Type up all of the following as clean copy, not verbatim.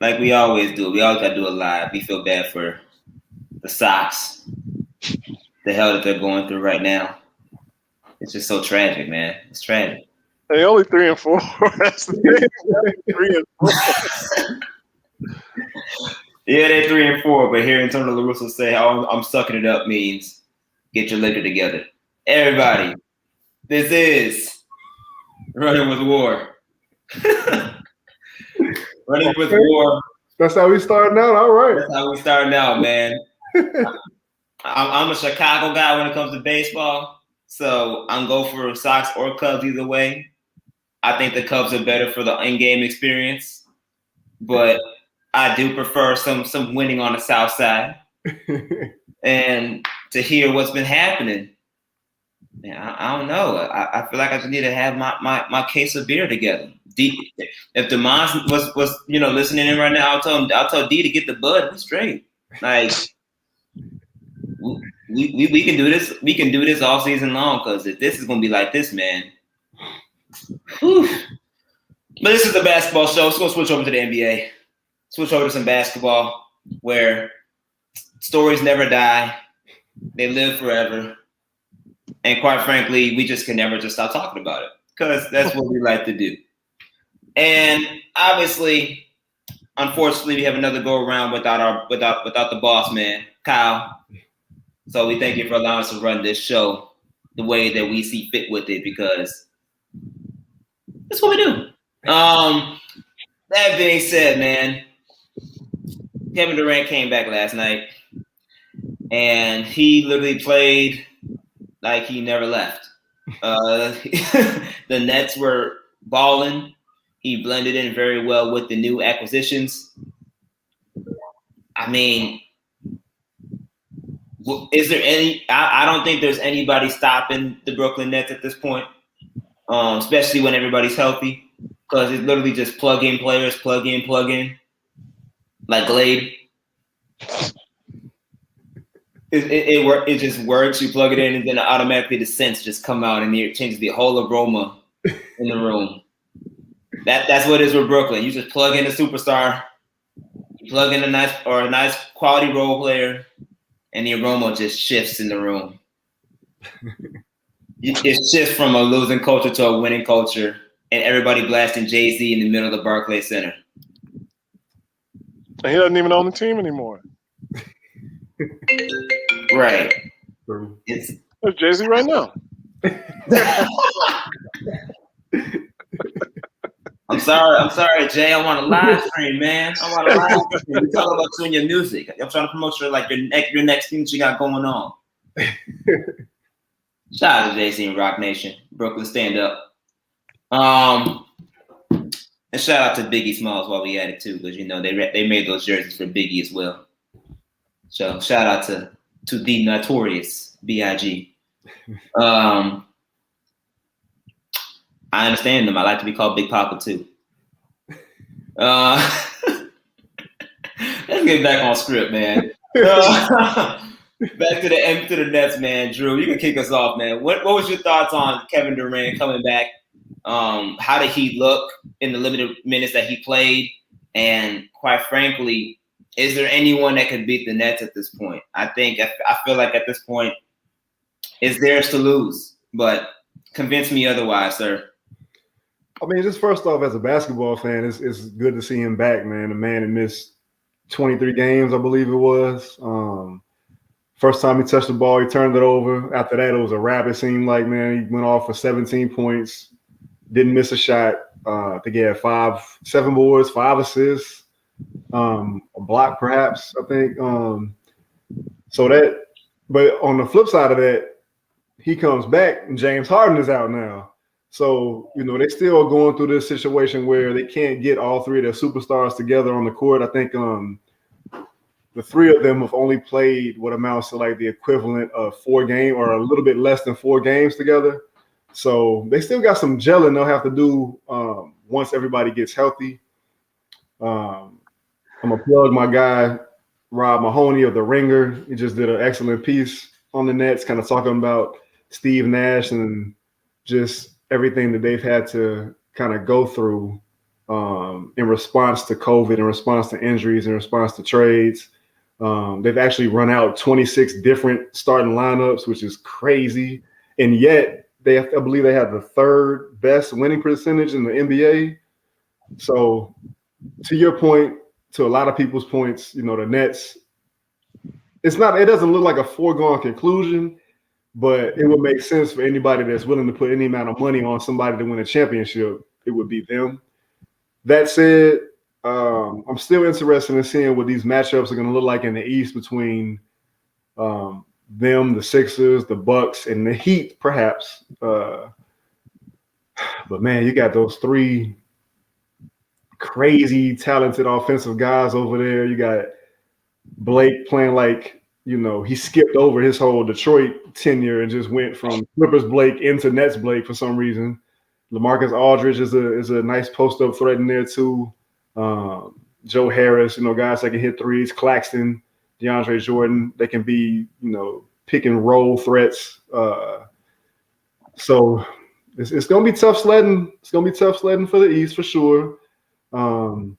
like we always do. We always got to do it live. We feel bad for the Sox, the hell that they're going through right now. It's just so tragic, man. It's tragic. They only 3-4. That's the thing. 3-4. Yeah, they're 3-4, but hearing Tony La Russa say, "Oh, I'm sucking it up," means get your liquor together. Everybody, this is Running with WARR. Running with WARR. That's how we starting out. All right. That's how we starting out, man. I'm a Chicago guy when it comes to baseball, so I'm go for Sox or Cubs either way. I think the Cubs are better for the in-game experience, but I do prefer some winning on the South Side. And to hear what's been happening, man, I don't know. I feel like I just need to have my case of beer together. D, if DeMond was listening in right now, I'll tell D to get the bud. We're straight. Like we can do this. We can do this all season long because if this is gonna be like this, man. Whew. But this is the basketball show. So let's switch over to the NBA. Switch over to some basketball where stories never die. They live forever. And quite frankly, we just can never just stop talking about it because that's what we like to do. And obviously, unfortunately, we have another go around without the boss man, Kyle. So we thank you for allowing us to run this show the way that we see fit with it because that's what we do. That being said, man, Kevin Durant came back last night and he literally played like he never left. The Nets were balling. He blended in very well with the new acquisitions. I mean, is there any? I don't think there's anybody stopping the Brooklyn Nets at this point, especially when everybody's healthy, because it's literally just plug in players, plug in, like Glade. It just works. You plug it in, and then automatically the scents just come out, and it changes the whole aroma in the room. That's what it is with Brooklyn. You just plug in a superstar, you plug in a nice quality role player, and the aroma just shifts in the room. It shifts from a losing culture to a winning culture, and everybody blasting Jay-Z in the middle of the Barclays Center. And he doesn't even own the team anymore. Right. It's Jay-Z right now. I'm sorry, Jay. I want a live stream, man. I want a live stream. We talk about you and your music. I'm trying to promote your next thing that you got going on. Shout out to Jay-Z and Rock Nation, Brooklyn stand up. And shout out to Biggie Smalls while we at it too, because they made those jerseys for Biggie as well. So shout out to the notorious B.I.G. I understand them. I like to be called Big Papa too. Let's get back on script, man. Back to the Nets, man. Drew, you can kick us off, man. What was your thoughts on Kevin Durant coming back? How did he look in the limited minutes that he played? And quite frankly, is there anyone that could beat the Nets at this point? I feel like at this point, it's theirs to lose. But convince me otherwise, sir. I mean, just first off, as a basketball fan, it's good to see him back, man. The man that missed 23 games, I believe it was. First time he touched the ball, he turned it over. After that, it was a wrap, it seemed like, man. He went off for 17 points, didn't miss a shot. I think he had 7 boards, 5 assists, a block perhaps, I think. But on the flip side of that, he comes back and James Harden is out now. So, they still going through this situation where they can't get all 3 of their superstars together on the court. I think the 3 of them have only played what amounts to like the equivalent of 4 games or a little bit less than 4 games together. So they still got some gelling they'll have to do once everybody gets healthy. I'm going to plug my guy, Rob Mahoney of The Ringer. He just did an excellent piece on the Nets, kind of talking about Steve Nash and just everything that they've had to kind of go through in response to COVID, in response to injuries, in response to trades. They've actually run out 26 different starting lineups, which is crazy. And yet, I believe they have the third best winning percentage in the NBA. So, to your point, to a lot of people's points, the Nets, it doesn't look like a foregone conclusion, but it would make sense for anybody that's willing to put any amount of money on somebody to win a championship. It would be them. That said, I'm still interested in seeing what these matchups are going to look like in the East between them, the Sixers, the Bucks, and the Heat, perhaps. But man, you got those three crazy, talented offensive guys over there. You got Blake playing like, he skipped over his whole Detroit tenure and just went from Clippers Blake into Nets Blake for some reason. LaMarcus Aldridge is a nice post-up threat in there too. Joe Harris, guys that can hit threes. Claxton, DeAndre Jordan, they can be, pick and roll threats. So it's going to be tough sledding. It's going to be tough sledding for the East for sure. The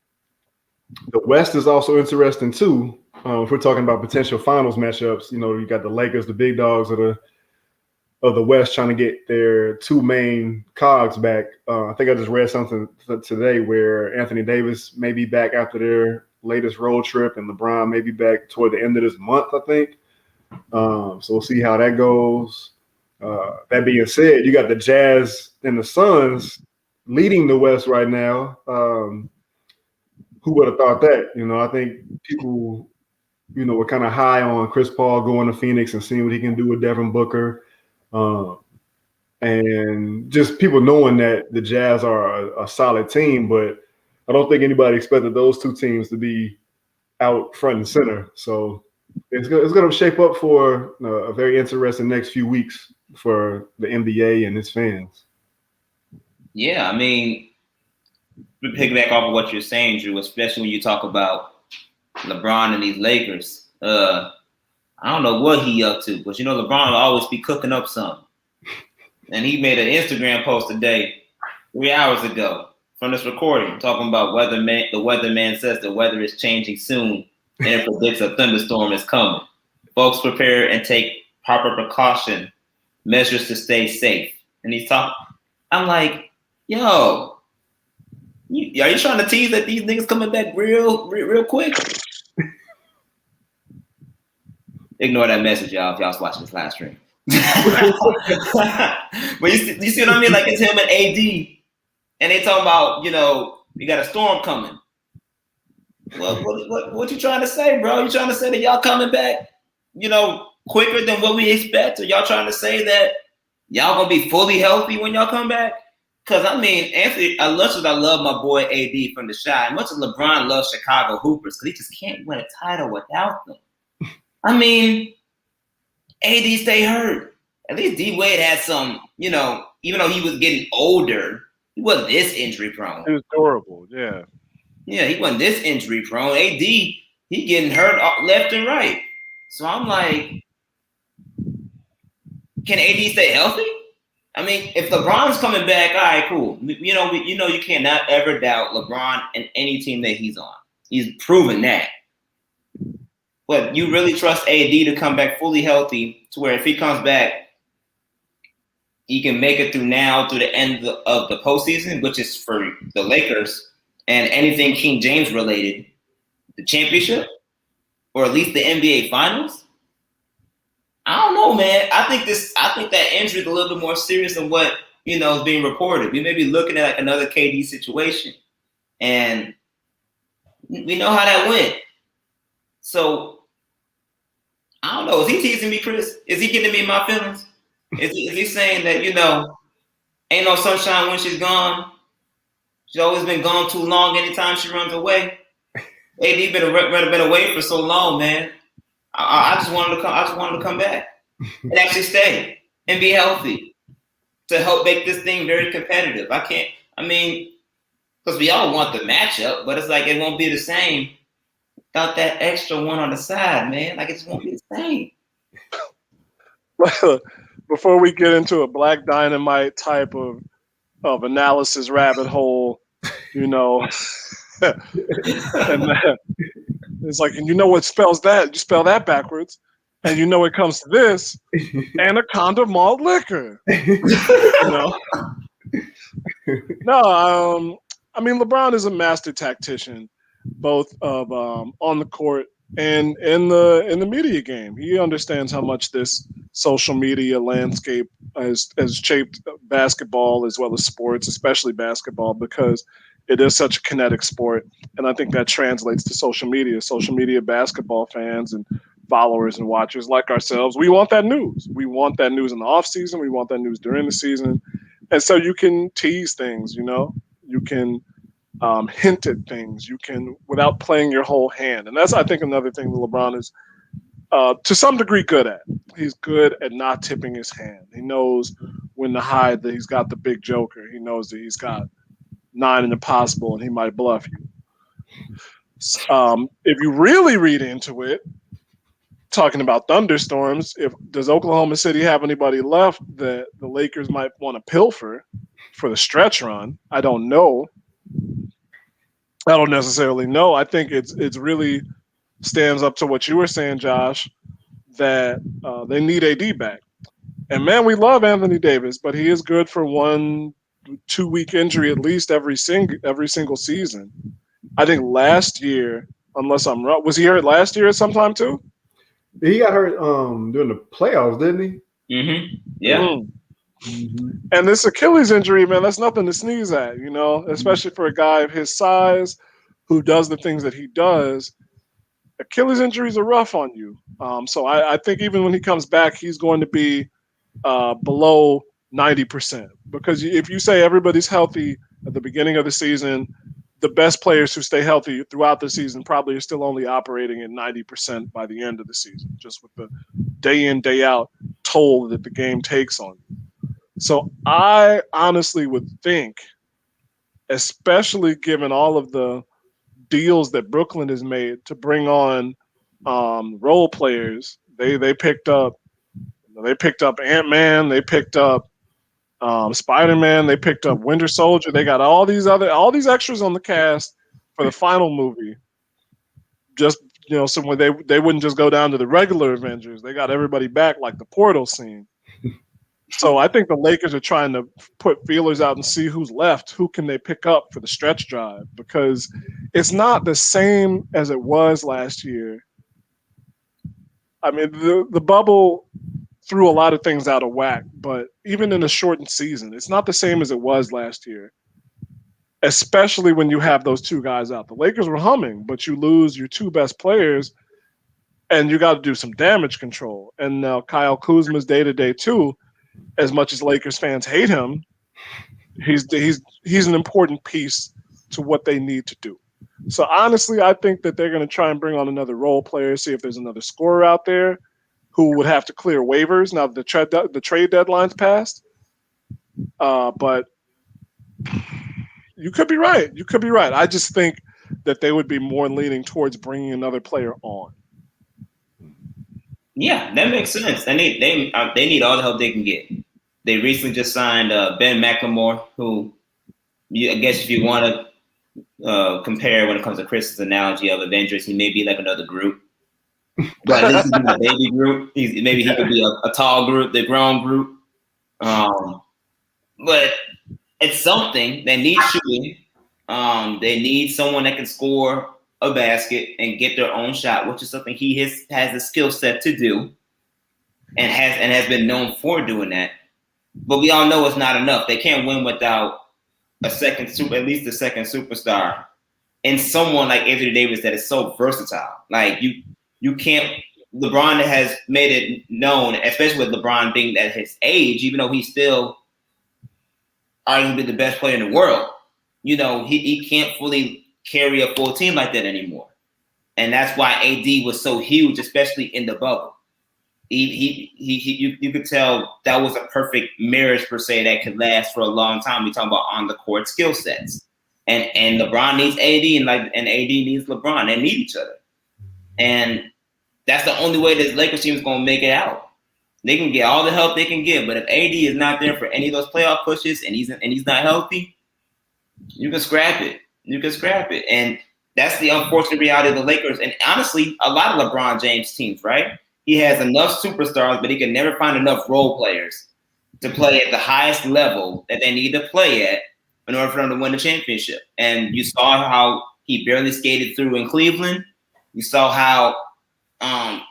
West is also interesting too. If we're talking about potential finals matchups, you got the Lakers, the big dogs of the West, trying to get their two main cogs back. I think I just read something today where Anthony Davis may be back after their latest road trip, and LeBron may be back toward the end of this month, I think. So we'll see how that goes. That being said, you got the Jazz and the Suns leading the West right now. Who would have thought that? I think people, were kind of high on Chris Paul going to Phoenix and seeing what he can do with Devin Booker. And just people knowing that the Jazz are a solid team, but I don't think anybody expected those two teams to be out front and center. So it's going to shape up for a very interesting next few weeks for the NBA and its fans. Yeah, I mean, to piggyback off of what you're saying, Drew, especially when you talk about LeBron and these Lakers. I don't know what he up to, but LeBron will always be cooking up something. And he made an Instagram post today, 3 hours ago, from this recording, talking about the weatherman says the weather is changing soon and it predicts a thunderstorm is coming. Folks prepare and take proper precaution, measures to stay safe. And he's talking, I'm like, yo, are you trying to tease that these niggas coming back real quick? Ignore that message, y'all, if y'all's watching this live stream. But you see what I mean? Like, it's him and AD, and they talking about, we got a storm coming. Well, what you trying to say, bro? You trying to say that y'all coming back, quicker than what we expect? Or y'all trying to say that y'all gonna be fully healthy when y'all come back? Because, I mean, Anthony, as much as I love my boy AD from the Chi, as much as LeBron loves Chicago Hoopers, because he just can't win a title without them. I mean, AD stay hurt. At least D-Wade had some, even though he was getting older, he wasn't this injury prone. It was durable, yeah. Yeah, he wasn't this injury prone. AD, he getting hurt left and right. So I'm like, can AD stay healthy? I mean, if LeBron's coming back, all right, cool. You cannot ever doubt LeBron and any team that he's on. He's proven that. But you really trust AD to come back fully healthy to where if he comes back, he can make it through the end of the postseason, which is for the Lakers, and anything King James related, the championship, or at least the NBA Finals? I don't know, man. I think that injury is a little bit more serious than what is being reported. We may be looking at like another KD situation, and we know how that went. So I don't know. Is he teasing me, Chris? Is he getting me in my feelings? Is he saying that ain't no sunshine when she's gone? She's always been gone too long. Anytime she runs away, AD been away for so long, man. I just wanted to come. I just wanted to come back and actually stay and be healthy to help make this thing very competitive. Because we all want the matchup, but it's like it won't be the same without that extra one on the side, man. Like it just won't be the same. Well, before we get into a Black Dynamite type of analysis rabbit hole, you know. And it's like, and you know what spells that? You spell that backwards. And you know it comes to this, Anaconda malt liquor. You know? No, I mean, LeBron is a master tactician, both of on the court and in the media game. He understands how much this social media landscape has shaped basketball as well as sports, especially basketball, because it is such a kinetic sport. And I think that translates to social media. Social media basketball fans and followers and watchers like ourselves, we want that news. We want that news in the off season. We want that news during the season. And so you can tease things, you know, you can hint at things, you can, without playing your whole hand. And that's, I think, another thing that LeBron is to some degree good at. He's good at not tipping his hand. He knows when to hide that he's got the big joker. He knows that he's got 9 and impossible and he might bluff you. If you really read into it, talking about thunderstorms, does Oklahoma City have anybody left that the Lakers might want to pilfer for the stretch run? I don't know. I don't necessarily know. I think it's really stands up to what you were saying, Josh, that they need AD back. And man, we love Anthony Davis, but he is good for 1-2 week injury at least every single season. I think last year, unless I'm wrong, was he hurt last year at some time too? He got hurt during the playoffs, didn't he? Mm-hmm. Yeah. Mm-hmm. And this Achilles injury, man, that's nothing to sneeze at, you know, especially for a guy of his size who does the things that he does. Achilles injuries are rough on you. So I think even when he comes back, he's going to be below 90%. Because if you say everybody's healthy at the beginning of the season, the best players who stay healthy throughout the season probably are still only operating at 90% by the end of the season, just with the day in, day out toll that the game takes on you. So I honestly would think, especially given all of the deals that Brooklyn has made to bring on role players, they picked up Ant-Man, they picked up Spider-Man, they picked up Winter Soldier, they got all these extras on the cast for the final movie. Just, you know, so when they wouldn't just go down to the regular Avengers, they got everybody back like the portal scene. So I think the Lakers are trying to put feelers out and see who's left, who can they pick up for the stretch drive, because it's not the same as it was last year. I mean, the bubble threw a lot of things out of whack, but even in a shortened season, it's not the same as it was last year, especially when you have those two guys out. The Lakers were humming, but you lose your two best players, and you got to do some damage control. And now Kyle Kuzma's day-to-day too. As much as Lakers fans hate him, he's an important piece to what they need to do. So honestly, I think that they're going to try and bring on another role player, see if there's another scorer out there who would have to clear waivers now that the trade deadline's passed. But you could be right. You could be right. I just think that they would be more leaning towards bringing another player on. Yeah, that makes sense. They need all the help they can get. They recently just signed Ben McLemore, who I guess if you want to compare when it comes to Chris's analogy of Avengers, he may be like another group. But at least he's not a baby group. Maybe he could be a tall group, the grown group. But it's something. They need shooting. They need someone that can score a basket and get their own shot, which is something he has the skill set to do, and has been known for doing that. But we all know it's not enough. They can't win without at least a second superstar, and someone like Anthony Davis that is so versatile. Like you can't. LeBron has made it known, especially with LeBron being at his age, even though he's still arguably the best player in the world. You know, he can't fully carry a full team like that anymore. And that's why AD was so huge, especially in the bubble. You could tell that was a perfect marriage per se that could last for a long time. We talk about on the court skill sets. And LeBron needs AD and AD needs LeBron. They need each other. And that's the only way this Lakers team is gonna make it out. They can get all the help they can get, but if AD is not there for any of those playoff pushes and he's not healthy, you can scrap it. You can scrap it. And that's the unfortunate reality of the Lakers. And honestly, a lot of LeBron James teams, right? He has enough superstars, but he can never find enough role players to play at the highest level that they need to play at in order for them to win the championship. And you saw how he barely skated through in Cleveland. You saw how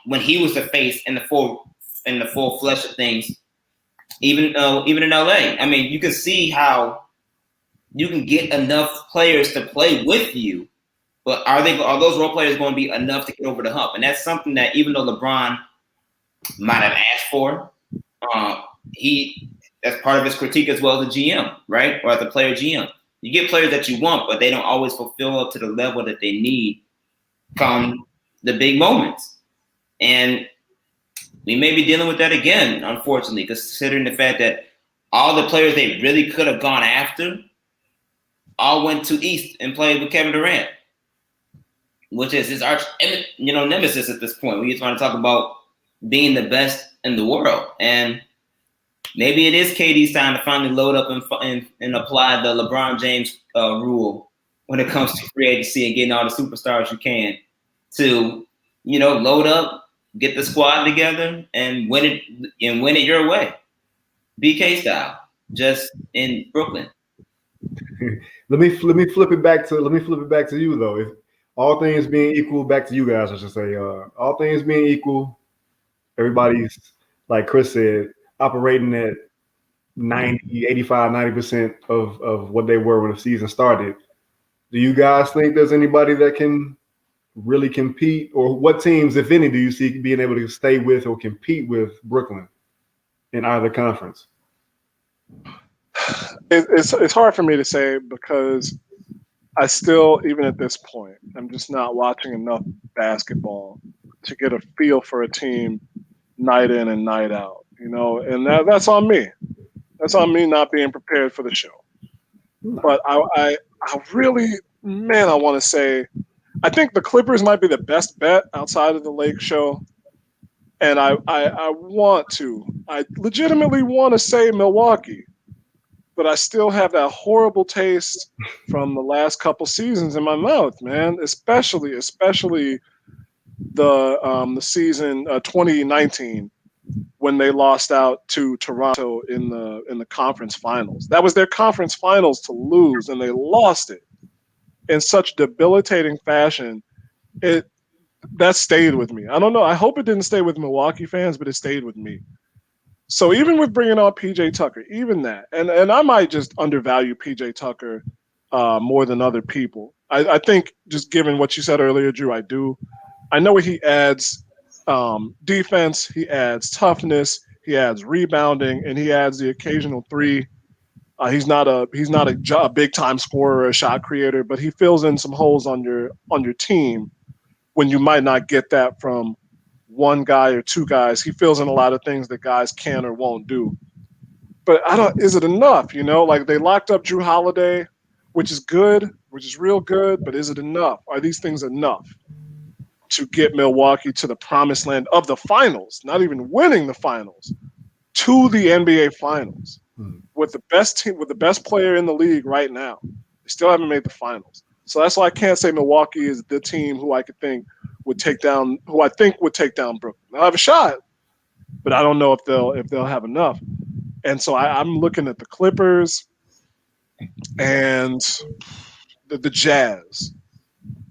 when he was the face in the full flesh of things, even in LA. I mean, you can see how you can get enough players to play with you, but are those role players going to be enough to get over the hump? And that's something that even though LeBron might have asked for, that's part of his critique as well as the GM, right? Or as a player GM. You get players that you want, but they don't always fulfill up to the level that they need come the big moments. And we may be dealing with that again, unfortunately, considering the fact that all the players they really could have gone after all went to East and played with Kevin Durant, which is his arch nemesis at this point. We want to talk about being the best in the world. And maybe it is KD's time to finally load up and apply the LeBron James rule when it comes to free agency and getting all the superstars you can to, load up, get the squad together, and win it your way, BK style, just in Brooklyn. Let me flip it back to you though. If all things being equal, back to you guys, I should say. All things being equal, everybody's, like Chris said, operating at 90% of what they were when the season started. Do you guys think there's anybody that can really compete, or what teams, if any, do you see being able to stay with or compete with Brooklyn in either conference? It's hard for me to say because I still, even at this point, I'm just not watching enough basketball to get a feel for a team night in and night out, and that's on me. That's on me not being prepared for the show. But I really, man, I want to say, I think the Clippers might be the best bet outside of the Lake show. And I legitimately want to say Milwaukee, but I still have that horrible taste from the last couple seasons in my mouth, man. Especially the season 2019 when they lost out to Toronto in the conference finals. That was their conference finals to lose, and they lost it in such debilitating fashion. That stayed with me. I don't know. I hope it didn't stay with Milwaukee fans, but it stayed with me. So even with bringing on PJ Tucker, even that, and I might just undervalue PJ Tucker more than other people. I think just given what you said earlier, Drew, I know what he adds. Defense, he adds toughness, he adds rebounding, and he adds the occasional three. He's not a big time scorer or a shot creator, but he fills in some holes on your team when you might not get that from one guy or two guys. He fills in a lot of things that guys can or won't do. But is it enough? Like they locked up Drew Holiday, which is good, which is real good, but is it enough? Are these things enough to get Milwaukee to the promised land of the finals, not even winning the finals, to the NBA finals with the best team, with the best player in the league right now? They still haven't made the finals. So that's why I can't say Milwaukee is the team who I think would take down Brooklyn. They'll have a shot, but I don't know if they'll have enough. And so I'm looking at the Clippers and the Jazz.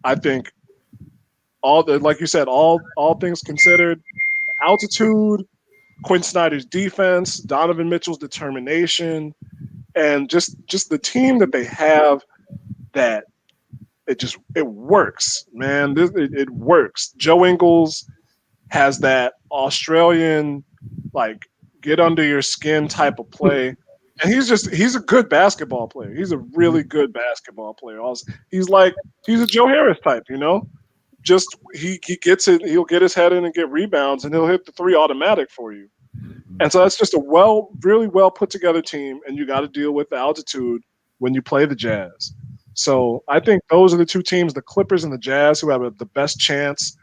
I think like you said, all things considered, altitude, Quinn Snyder's defense, Donovan Mitchell's determination, and just the team that they have, that it works, man. It works. Joe Ingles has that Australian, like, get under your skin type of play. And he's a good basketball player. He's a really good basketball player. Also, he's a Joe Harris type, Just he gets it, he'll get his head in and get rebounds, and he'll hit the three automatic for you. And so that's just a really well put together team, and you got to deal with the altitude when you play the Jazz. So I think those are the two teams, the Clippers and the Jazz, who have the best chance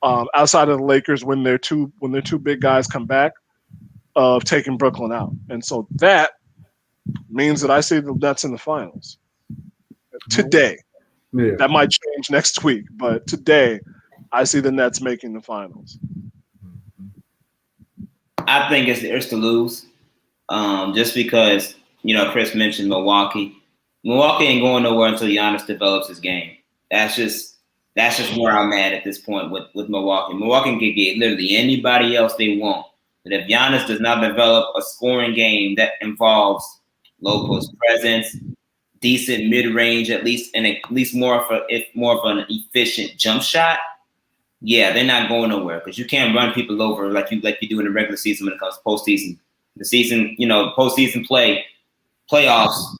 outside of the Lakers when their two big guys come back, of taking Brooklyn out. And so that means that I see the Nets in the finals today. Yeah. That might change next week, but today I see the Nets making the finals. I think it's theirs to lose, just because Chris mentioned Milwaukee. Milwaukee ain't going nowhere until Giannis develops his game. That's just where I'm at this point with Milwaukee. Milwaukee can get literally anybody else they want, but if Giannis does not develop a scoring game that involves low post presence, decent mid range, at least more of an efficient jump shot, yeah, they're not going nowhere because you can't run people over like you do in the regular season when it comes to postseason. The season, postseason playoffs,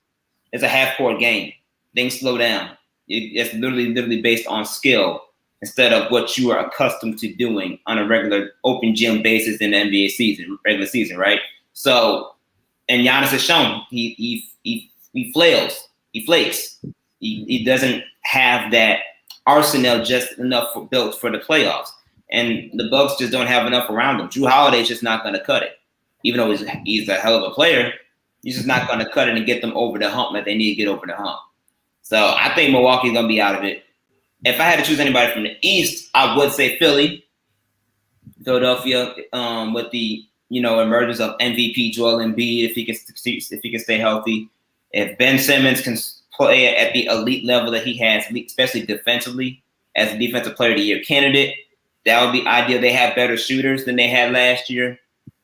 it's a half-court game. Things slow down. It's literally based on skill instead of what you are accustomed to doing on a regular open gym basis in the NBA regular season, right? So, and Giannis has shown he flails, he flakes. He doesn't have that arsenal just enough built for the playoffs, and the Bucks just don't have enough around him. Drew Holiday's just not going to cut it, even though he's a hell of a player. He's just not going to cut it and get them over the hump that they need to get over the hump. So I think Milwaukee's going to be out of it. If I had to choose anybody from the East, I would say Philadelphia, with the emergence of MVP Joel Embiid, if he can stay healthy. If Ben Simmons can play at the elite level that he has, especially defensively, as a defensive player of the year candidate, that would be ideal. They have better shooters than they had last year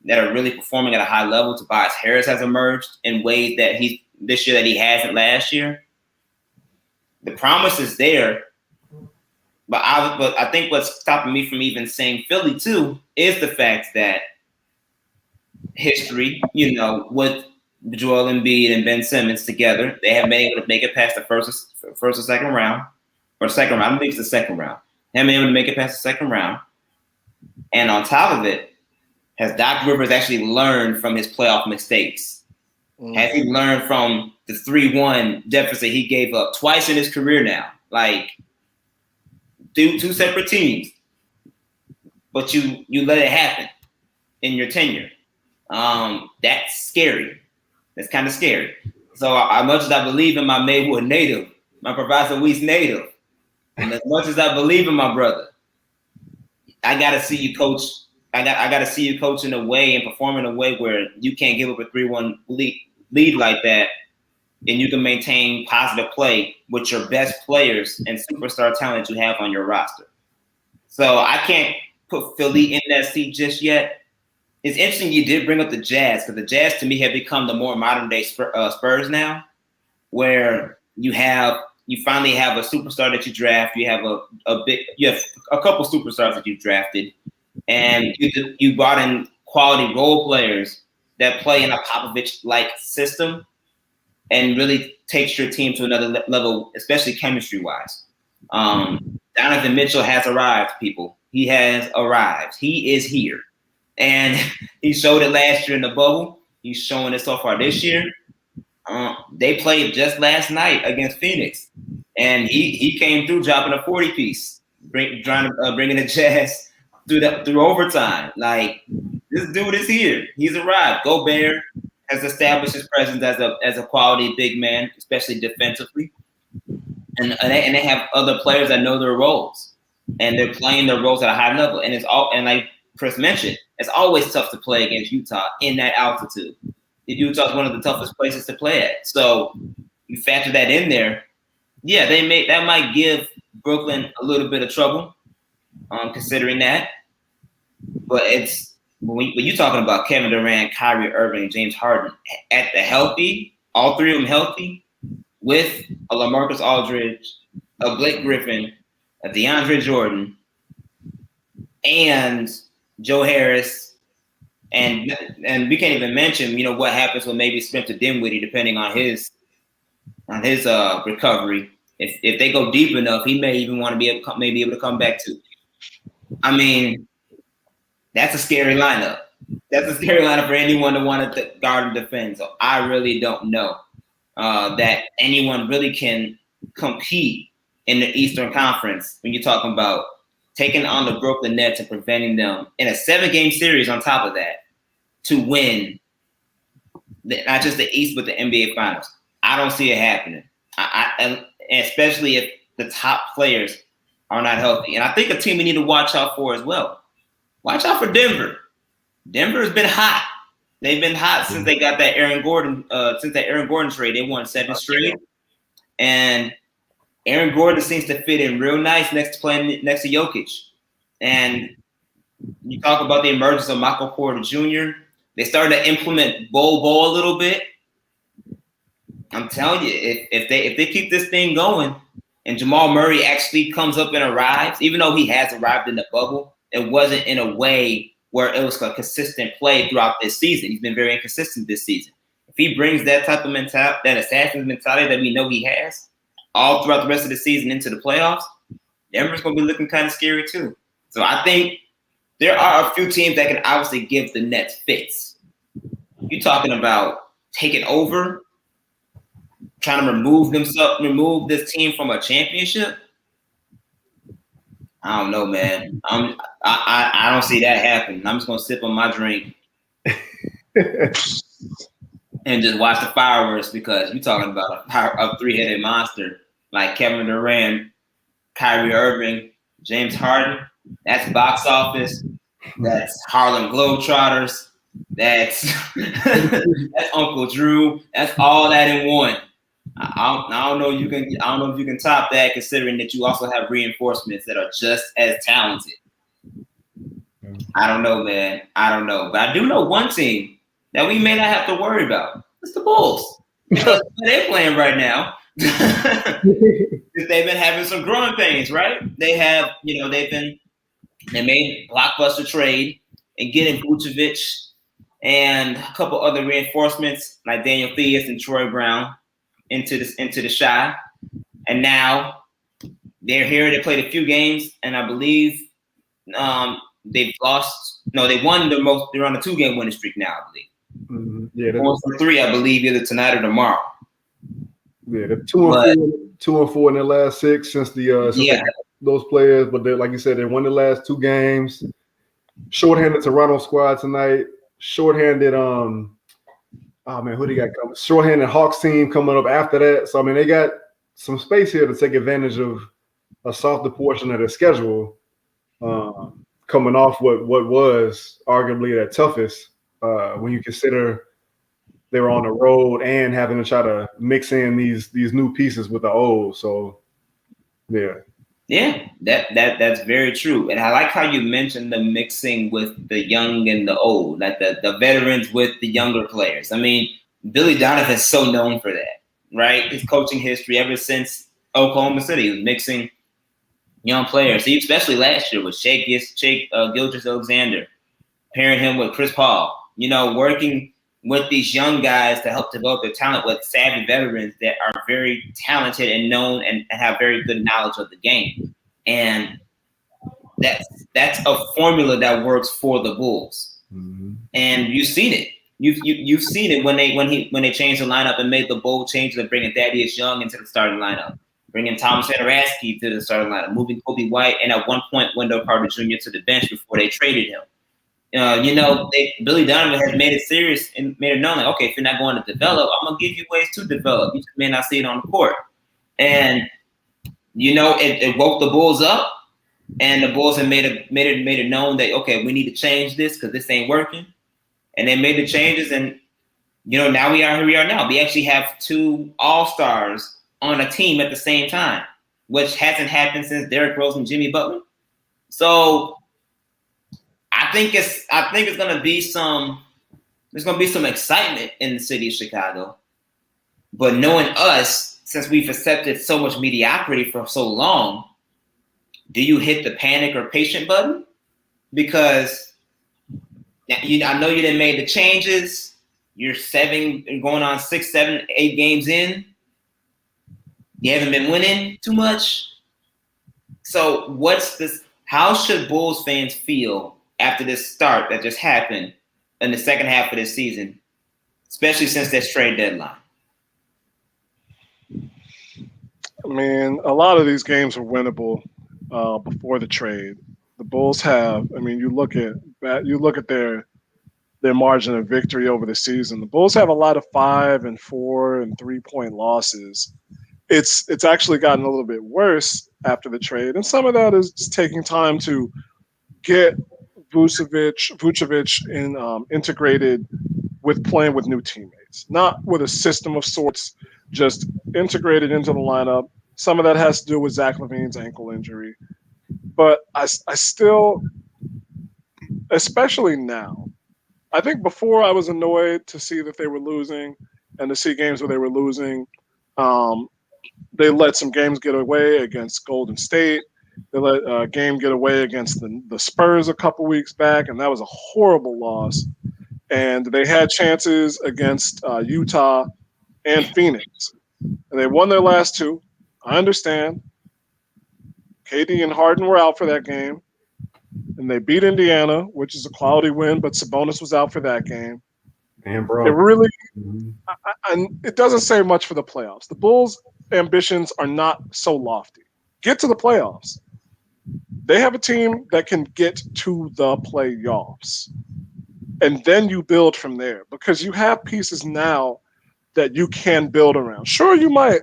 that are really performing at a high level. Tobias Harris has emerged in ways that this year that he hasn't last year. The promise is there, but I think what's stopping me from even saying Philly too is the fact that history, with Joel Embiid and Ben Simmons together, they have been able to make it past the first or second round, I think it's the second round. They haven't been able to make it past the second round, and on top of it, has Doc Rivers actually learned from his playoff mistakes? Has he learned from the 3-1 deficit he gave up twice in his career now? Like, two separate teams, but you let it happen in your tenure. That's scary. That's kind of scary. So as much as I believe in my Maywood native, my Proviso Weiss native, and as much as I believe in my brother, I gotta see you coach. I gotta see you coach in a way and perform in a way where you can't give up a 3-1 lead like that, and you can maintain positive play with your best players and superstar talent you have on your roster. So I can't put Philly in that seat just yet. It's interesting you did bring up the Jazz, because the Jazz to me have become the more modern day Spurs now, where you finally have a superstar that you draft. You have you have a couple superstars that you drafted, and you brought in quality role players that play in a Popovich-like system and really takes your team to another level, especially chemistry-wise. Donovan Mitchell has arrived, people. He has arrived. He is here. And he showed it last year in the bubble. He's showing it so far this year. They played just last night against Phoenix, and he came through dropping a 40-piece, bringing the Jazz through overtime. Like, this dude is here. He's arrived. Gobert has established his presence as a quality big man, especially defensively, and they have other players that know their roles, and they're playing their roles at a high level. And like Chris mentioned, it's always tough to play against Utah in that altitude. Utah's one of the toughest places to play at. So you factor that in there. Yeah, that might give Brooklyn a little bit of trouble, considering that. But when you're talking about Kevin Durant, Kyrie Irving, and James Harden at the healthy, all three of them healthy, with a LaMarcus Aldridge, a Blake Griffin, a DeAndre Jordan, and Joe Harris, and we can't even mention, what happens with maybe Spencer Dinwiddie, depending on his recovery. If they go deep enough, he may even want to be able to come back too. I mean, that's a scary lineup. That's a scary lineup for anyone to want to guard and defend. So I really don't know that anyone really can compete in the Eastern Conference when you're talking about taking on the Brooklyn Nets and preventing them in a 7-game series on top of that to win not just the East, but the NBA Finals. I don't see it happening. And especially if the top players are not healthy. And I think a team we need to watch out for as well. Watch out for Denver. Denver has been hot. They've been hot since they got that Aaron Gordon trade. They won 7 straight. And Aaron Gordon seems to fit in real nice next to Jokic. And you talk about the emergence of Michael Porter Jr. They started to implement Bol a little bit. I'm telling you, if they keep this thing going and Jamal Murray actually comes up and arrives, even though he has arrived in the bubble, it wasn't in a way where it was a consistent play throughout this season. He's been very inconsistent this season. If he brings that type of mentality, that assassin's mentality that we know he has, all throughout the rest of the season into the playoffs, Denver's going to be looking kind of scary too. So I think there are a few teams that can obviously give the Nets fits. You're talking about taking over, trying to remove this team from a championship. I don't know, man. I don't see that happening. I'm just gonna sip on my drink and just watch the fireworks because you're talking about a three-headed monster like Kevin Durant, Kyrie Irving, James Harden. That's box office. That's Harlem Globetrotters. That's Uncle Drew. That's all that in one. I don't know if you can top that, considering that you also have reinforcements that are just as talented. I don't know, man. I don't know, but I do know one team that we may not have to worry about. It's the Bulls. Because they're playing right now. They've been having some growing pains, right? They have, they made blockbuster trade and getting Vucevic and a couple other reinforcements like Daniel Theus and Troy Brown into the Shy, and now they're here. They played a few games, and I believe they've lost. No, they won the most. They're on a 2-game winning streak now, I believe. Mm-hmm. Yeah, 4 for 3, I believe, either tonight or tomorrow. Yeah, they're 2-4 in their last 6 since they got those players. But like you said, they won the last 2 games. Shorthanded Toronto squad tonight. Shorthanded oh man, who they got coming? Shorthanded Hawks team coming up after that. So I mean, they got some space here to take advantage of a softer portion of their schedule, coming off what was arguably their toughest. When you consider they were on the road and having to try to mix in these new pieces with the old. So yeah. Yeah, that's very true. And I like how you mentioned the mixing with the young and the old, like the veterans with the younger players. I mean, Billy Donovan is so known for that, right? His coaching history ever since Oklahoma City, he was mixing young players, especially last year with Shai Gilgeous-Alexander, pairing him with Chris Paul, working with these young guys to help develop their talent with savvy veterans that are very talented and known and have very good knowledge of the game. And that's a formula that works for the Bulls. Mm-hmm. And you've seen it. You've seen it when they changed the lineup and made the bold change of bringing Thaddeus Young into the starting lineup, bringing Thomas Satoransky to the starting lineup, moving Kobe White, and at one point Wendell Carter Jr. to the bench before they traded him. Billy Donovan has made it serious and made it known, like, okay, if you're not going to develop, I'm gonna give you ways to develop. You may not see it on the court, and it woke the Bulls up, and the Bulls have made it known that okay, we need to change this because this ain't working, and they made the changes, and now we are here. We are now. We actually have 2 all-stars on a team at the same time, which hasn't happened since Derrick Rose and Jimmy Butler. So I think it's gonna be there's gonna be some excitement in the city of Chicago. But knowing us, since we've accepted so much mediocrity for so long, do you hit the panic or patient button? Because I know you didn't make the changes. You're going on 6, 7, 8 games in. You haven't been winning too much. So what's this? How should Bulls fans feel after this start that just happened in the second half of this season, especially since this trade deadline? I mean, a lot of these games were winnable before the trade. The Bulls have. I mean, you look at their margin of victory over the season. The Bulls have a lot of 5 and 4 and 3-point losses, it's actually gotten a little bit worse after the trade, and some of that is just taking time to get Vucevic integrated with playing with new teammates, not with a system of sorts, just integrated into the lineup. Some of that has to do with Zach LaVine's ankle injury, but I still, especially now, I think before I was annoyed to see that they were losing and to see games where they were losing. They let some games get away against Golden State. They let a game get away against the Spurs a couple weeks back, and that was a horrible loss. And they had chances against Utah and Phoenix. And they won their last two. I understand. KD and Harden were out for that game. And they beat Indiana, which is a quality win, but Sabonis was out for that game. And bro, It really, and it doesn't say much for the playoffs. The Bulls' ambitions are not so lofty. Get to the playoffs. They have a team that can get to the playoffs. And then you build from there because you have pieces now that you can build around. Sure, you might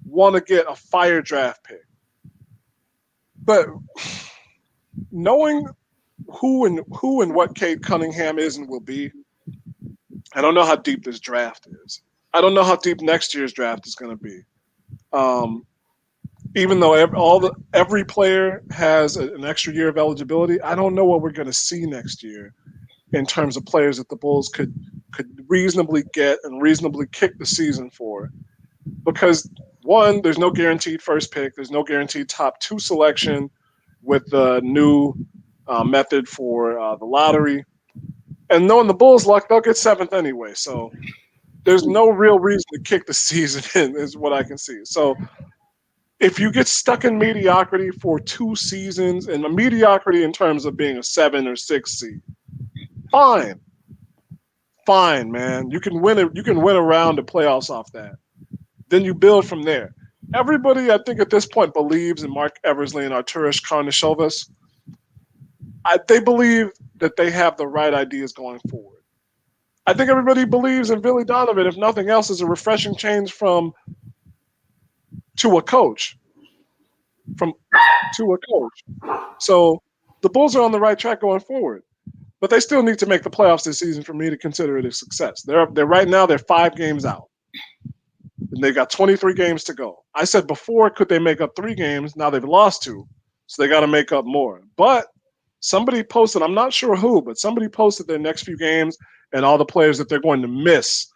want to get a fire draft pick. But knowing who and what Cade Cunningham is and will be, I don't know how deep this draft is. I don't know how deep next year's draft is going to be. Even though every player has an extra year of eligibility, I don't know what we're going to see next year in terms of players that the Bulls could reasonably get and reasonably kick the season for. Because, one, there's no guaranteed first pick. There's no guaranteed top 2 selection with the new method for the lottery. And knowing the Bulls' luck, they'll get 7th anyway. So there's no real reason to kick the season in, is what I can see. So if you get stuck in mediocrity for 2 seasons, and a mediocrity in terms of being a 7 or 6 seed, fine, man. You can win it. You can win a round of playoffs off that. Then you build from there. Everybody, I think, at this point believes in Mark Eversley and Arturas Karnisovas. They believe that they have the right ideas going forward. I think everybody believes in Billy Donovan, if nothing else, is a refreshing change to a coach. So the Bulls are on the right track going forward. But they still need to make the playoffs this season for me to consider it a success. They're right now, they're 5 games out. And they got 23 games to go. I said before, could they make up 3 games? Now they've lost 2. So they got to make up more. But somebody posted, I'm not sure who, but somebody posted their next few games and all the players that they're going to miss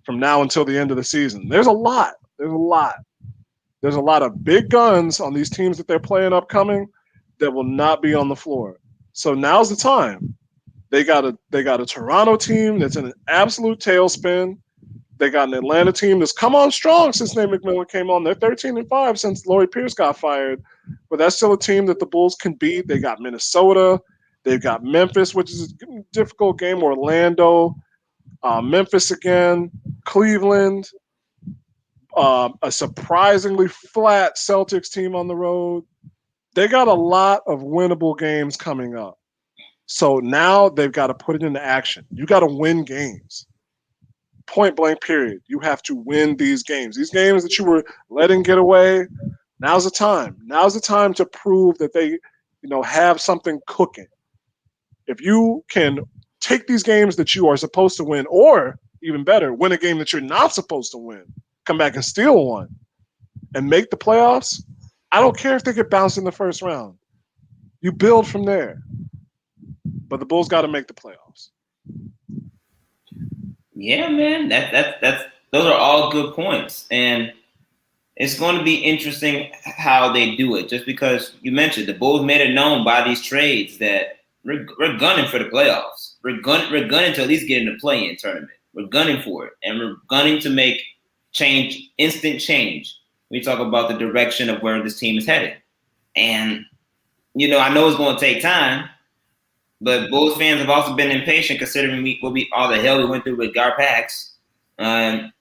from now until the end of the season. There's a lot. There's a lot of big guns on these teams that they're playing upcoming that will not be on the floor. So now's the time. They got a Toronto team that's in an absolute tailspin. They got an Atlanta team that's come on strong since Nate McMillan came on. They're 13-5 since Laurie Pierce got fired. But that's still a team that the Bulls can beat. They got Minnesota. They've got Memphis, which is a difficult game. Orlando. Memphis again. Cleveland. A surprisingly flat Celtics team on the road. They got a lot of winnable games coming up. So now they've got to put it into action. You got to win games. Point blank period. You have to win these games. These games that you were letting get away, now's the time. Now's the time to prove that they, have something cooking. If you can take these games that you are supposed to win, or even better, win a game that you're not supposed to win, come back and steal one, and make the playoffs, I don't care if they get bounced in the first round. You build from there. But the Bulls got to make the playoffs. Yeah, man, that's those are all good points, and it's going to be interesting how they do it. Just because you mentioned the Bulls made it known by these trades that we're gunning for the playoffs. We're gunning to at least get in the play-in tournament. We're gunning for it, and we're gunning to make instant change. We talk about the direction of where this team is headed, and I know it's going to take time. But Bulls fans have also been impatient considering all the hell we went through with Garpax. And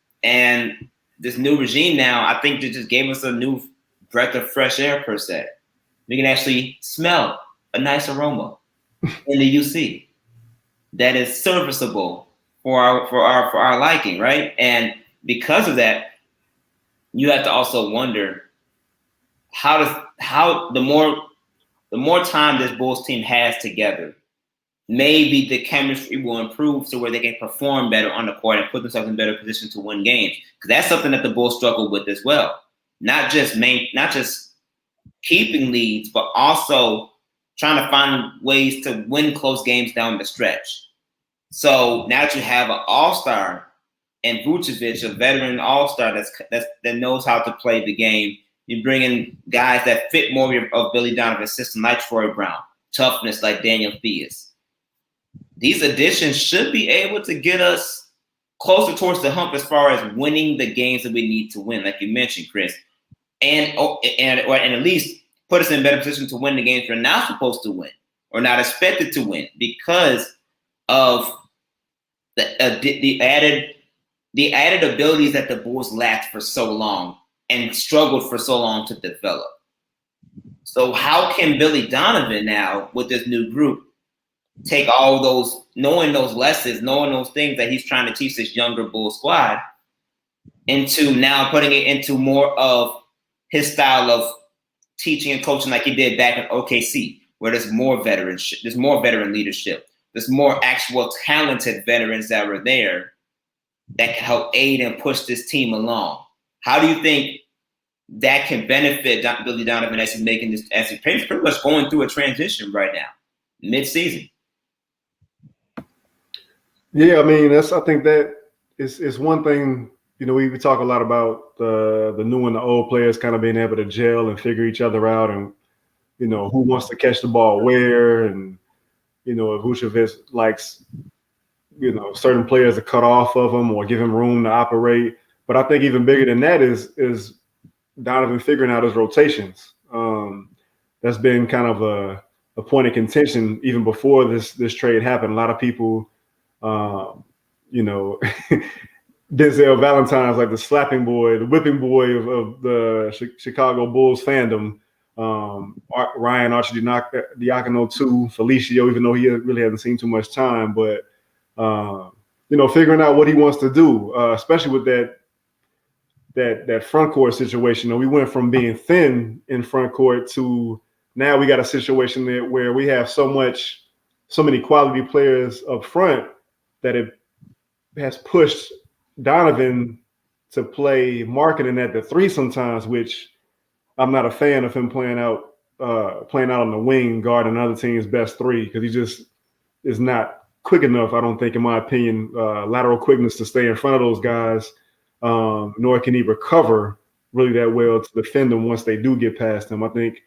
this new regime now, I think it just gave us a new breath of fresh air, per se. We can actually smell a nice aroma in the UC that is serviceable for our liking, right? And because of that, you have to also wonder how the more time this Bulls team has together, maybe the chemistry will improve to where they can perform better on the court and put themselves in better position to win games. Because that's something that the Bulls struggle with as well. Not just keeping leads, but also trying to find ways to win close games down the stretch. So now that you have an all-star and Vucevic, a veteran all-star that knows how to play the game, you bring in guys that fit more of Billy Donovan's system, like Troy Brown, toughness like Daniel Theus. These additions should be able to get us closer towards the hump as far as winning the games that we need to win, like you mentioned, Chris, and at least put us in a better position to win the games we're not supposed to win or not expected to win because of the added abilities that the Bulls lacked for so long and struggled for so long to develop. So how can Billy Donovan now, with this new group, take all those, knowing those lessons, knowing those things that he's trying to teach this younger Bull squad, into now putting it into more of his style of teaching and coaching like he did back in OKC, where there's more veteran leadership. There's more actual talented veterans that were there that can help aid and push this team along. How do you think that can benefit Billy Donovan as he's making this, as he's pretty much going through a transition right now, mid-season? Yeah, I mean, I think that is one thing. You know, we talk a lot about the new and the old players kind of being able to gel and figure each other out, and you know who wants to catch the ball where, and you know if Vucevic likes certain players to cut off of him or give him room to operate. But I think even bigger than that is Donovan figuring out his rotations. That's been kind of a point of contention even before this trade happened. A lot of people. Denzel Valentine's like the slapping boy, the whipping boy of the Chicago Bulls fandom. Ryan Arcidiacono too, Felicio, even though he really hasn't seen too much time, but figuring out what he wants to do, especially with that front court situation. We went from being thin in front court to now we got a situation there where we have so many quality players up front that it has pushed Donovan to play marketing at the three sometimes, which I'm not a fan of him playing out on the wing, guarding another team's best three, because he just is not quick enough, I don't think, in my opinion, lateral quickness to stay in front of those guys, nor can he recover really that well to defend them once they do get past him. I think,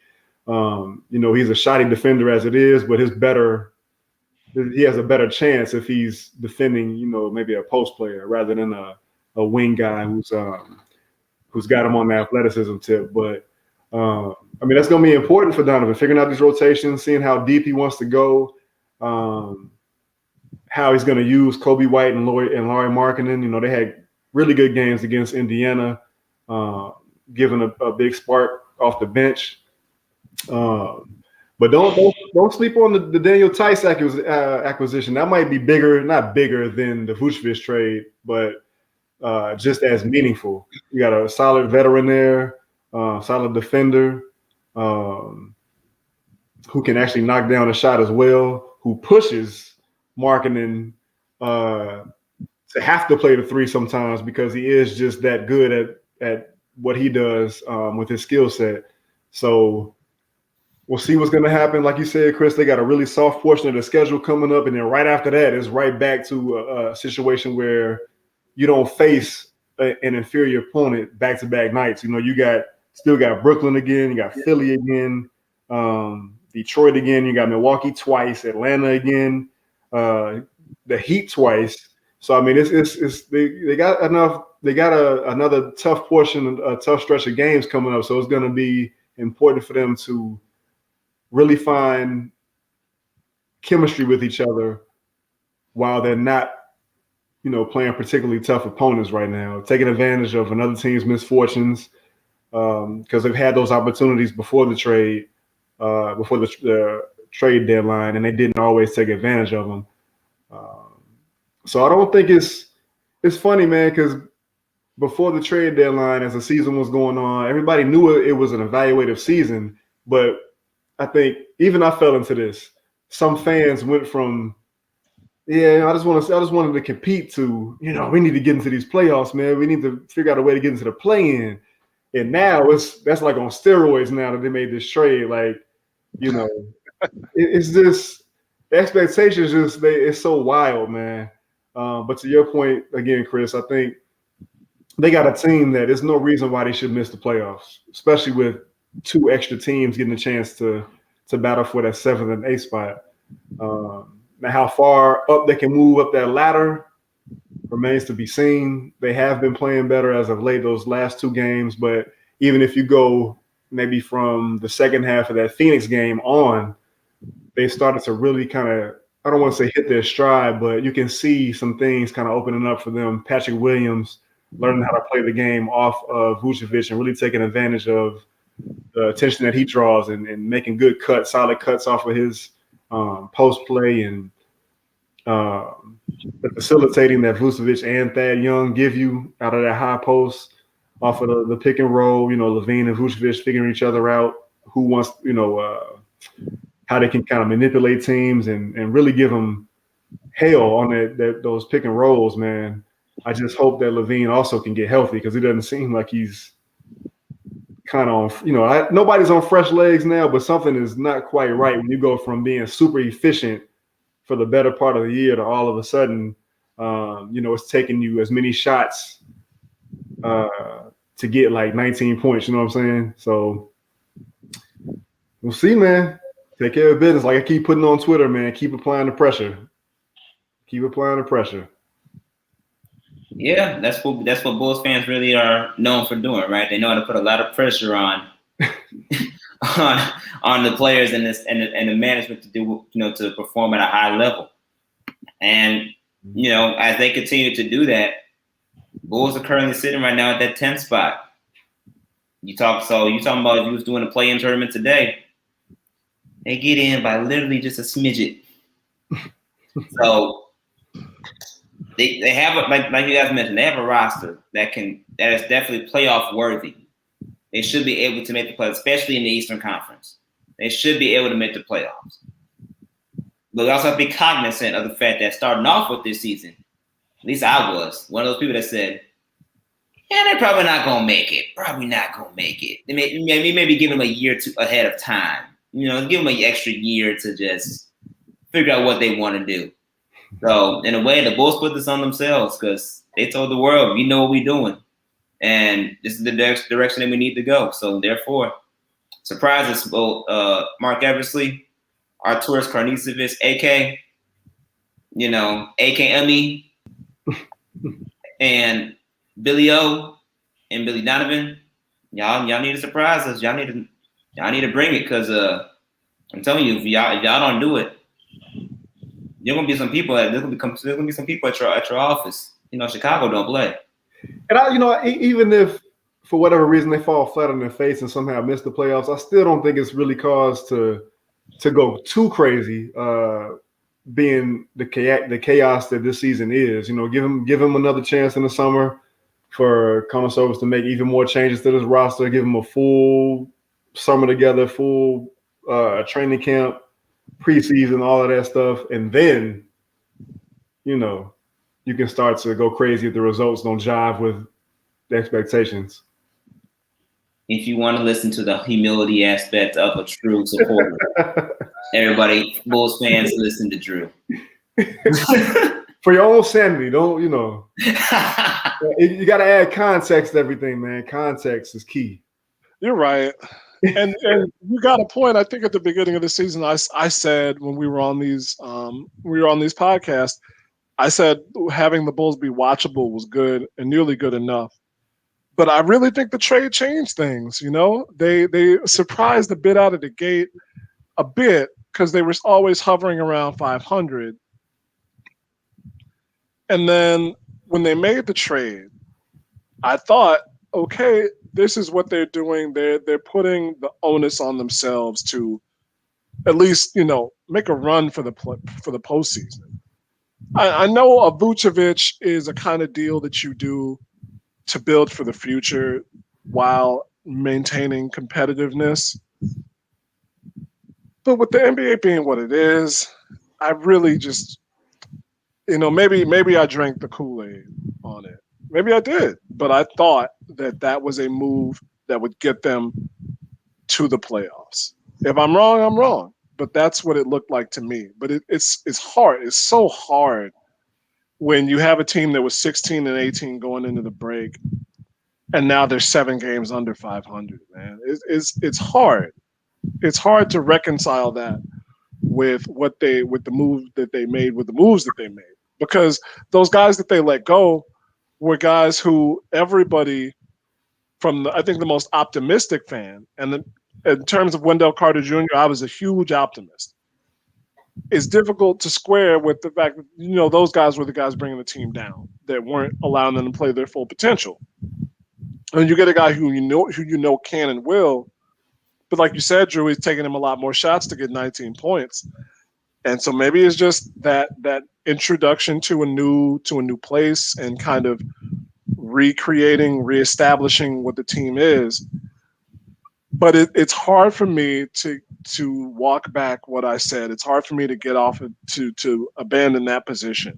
he's a shoddy defender as it is, but he has a better chance if he's defending, maybe a post player rather than a wing guy who's got him on the athleticism tip. But that's going to be important for Donovan, figuring out these rotations, seeing how deep he wants to go, how he's going to use Kobe White and Lauri Markkanen. They had really good games against Indiana, giving a big spark off the bench. But don't sleep on the Daniel Tice acquisition. That might be not bigger than the Vucevic trade, but just as meaningful. You got a solid veteran there, solid defender, who can actually knock down a shot as well, who pushes Markkanen to have to play the three sometimes because he is just that good at what he does with his skill set. So we'll see what's going to happen. Like you said, Chris, they got a really soft portion of the schedule coming up. And then right after that is right back to a situation where you don't face an inferior opponent back-to-back nights. You still got Brooklyn again. You got Philly again, Detroit again. You got Milwaukee twice, Atlanta again, the Heat twice. So, they got enough. They got another tough portion, a tough stretch of games coming up. So it's going to be important for them to really find chemistry with each other while they're not, playing particularly tough opponents right now, taking advantage of another team's misfortunes, because they've had those opportunities before the trade, before the trade deadline, and they didn't always take advantage of them. So I don't think it's funny, man, because before the trade deadline, as the season was going on, everybody knew it was an evaluative season. But I think even I fell into this. Some fans went from, I just wanted to compete to, we need to get into these playoffs, man. We need to figure out a way to get into the play-in. And now that's like on steroids now that they made this trade. Like, it's just the expectations it's so wild, man. But to your point again, Chris, I think they got a team that there's no reason why they should miss the playoffs, especially with 2 extra teams getting a chance to battle for that 7th and 8th spot. Now, how far up they can move up that ladder remains to be seen. They have been playing better as of late, those last 2 games. But even if you go maybe from the second half of that Phoenix game on, they started to really kind of, I don't want to say hit their stride, but you can see some things kind of opening up for them. Patrick Williams learning how to play the game off of Vucevic and really taking advantage of the attention that he draws and making good cuts, solid cuts off of his post play and facilitating that Vucevic and Thad Young give you out of that high post off of the pick and roll. Levine and Vucevic figuring each other out, who wants, how they can kind of manipulate teams and really give them hell on those pick and rolls, man. I just hope that Levine also can get healthy because it doesn't seem like he's kind of on, nobody's on fresh legs now, but something is not quite right when you go from being super efficient for the better part of the year to all of a sudden, it's taking you as many shots to get like 19 points, you know what I'm saying? So we'll see, man. Take care of business. Like I keep putting on Twitter, man. Keep applying the pressure. Keep applying the pressure. Yeah, that's what Bulls fans really are known for doing, right? They know how to put a lot of pressure on on the players and the management to do, to perform at a high level. And as they continue to do that, Bulls are currently sitting right now at that 10th spot. You talking about if you was doing a play-in tournament today, they get in by literally just a smidget. So they have like you guys mentioned, they have a roster that is definitely playoff worthy. They should be able to make the playoffs, especially in the Eastern Conference. They should be able to make the playoffs. But we also have to be cognizant of the fact that starting off with this season, at least I was one of those people that said, they're probably not gonna make it. Probably not gonna make it. They maybe give them a year ahead of time. Give them an extra year to just figure out what they want to do. So in a way, the Bulls put this on themselves because they told the world, we know what we're doing. And this is the direction that we need to go. So therefore, surprises, Mark Eversley, Arturas Karnicevic, AK, AK Emmy, and Billy O and Billy Donovan. Y'all need to surprise us. Y'all need to bring it because I'm telling you, if y'all don't do it, there's gonna be some people at your office. Chicago don't play. And even if for whatever reason they fall flat on their face and somehow miss the playoffs, I still don't think it's really cause to go too crazy. Being the chaos that this season is, give him another chance in the summer for Connoisseurs to make even more changes to this roster. Give him a full summer together, full training camp, preseason, all of that stuff, and then you can start to go crazy if the results don't jive with the expectations. If you want to listen to the humility aspect of a true supporter, everybody, Bulls fans, listen to Drew. For your own sanity, don't you got to add context to everything, man. Context is key. You're right. And you got a point. I think at the beginning of the season, I said when we were on these podcasts, I said having the Bulls be watchable was good and nearly good enough. But I really think the trade changed things. They surprised a bit out of the gate, a bit, because they were always hovering around 500. And then when they made the trade, I thought, okay, this is what they're doing. They're putting the onus on themselves to at least, make a run for the postseason. I know a Vucevic is a kind of deal that you do to build for the future while maintaining competitiveness. But with the NBA being what it is, I really just, maybe I drank the Kool-Aid on it. Maybe I did, but I thought that was a move that would get them to the playoffs. If I'm wrong, I'm wrong. But that's what it looked like to me. But it's hard. It's so hard when you have a team that was 16-18 going into the break, and now they're 7 games under 500. Man, it's hard. It's hard to reconcile that with the moves that they made, because those guys that they let go were guys who everybody from I think the most optimistic fan, and in terms of Wendell Carter Jr., I was a huge optimist. It's difficult to square with the fact that those guys were the guys bringing the team down, that weren't allowing them to play their full potential. And you get a guy who can and will, but like you said, Drew, he's taking him a lot more shots to get 19 points. And so maybe it's just that introduction to a new place and kind of reestablishing what the team is. But it's hard for me to walk back what I said. It's hard for me to get off to abandon that position,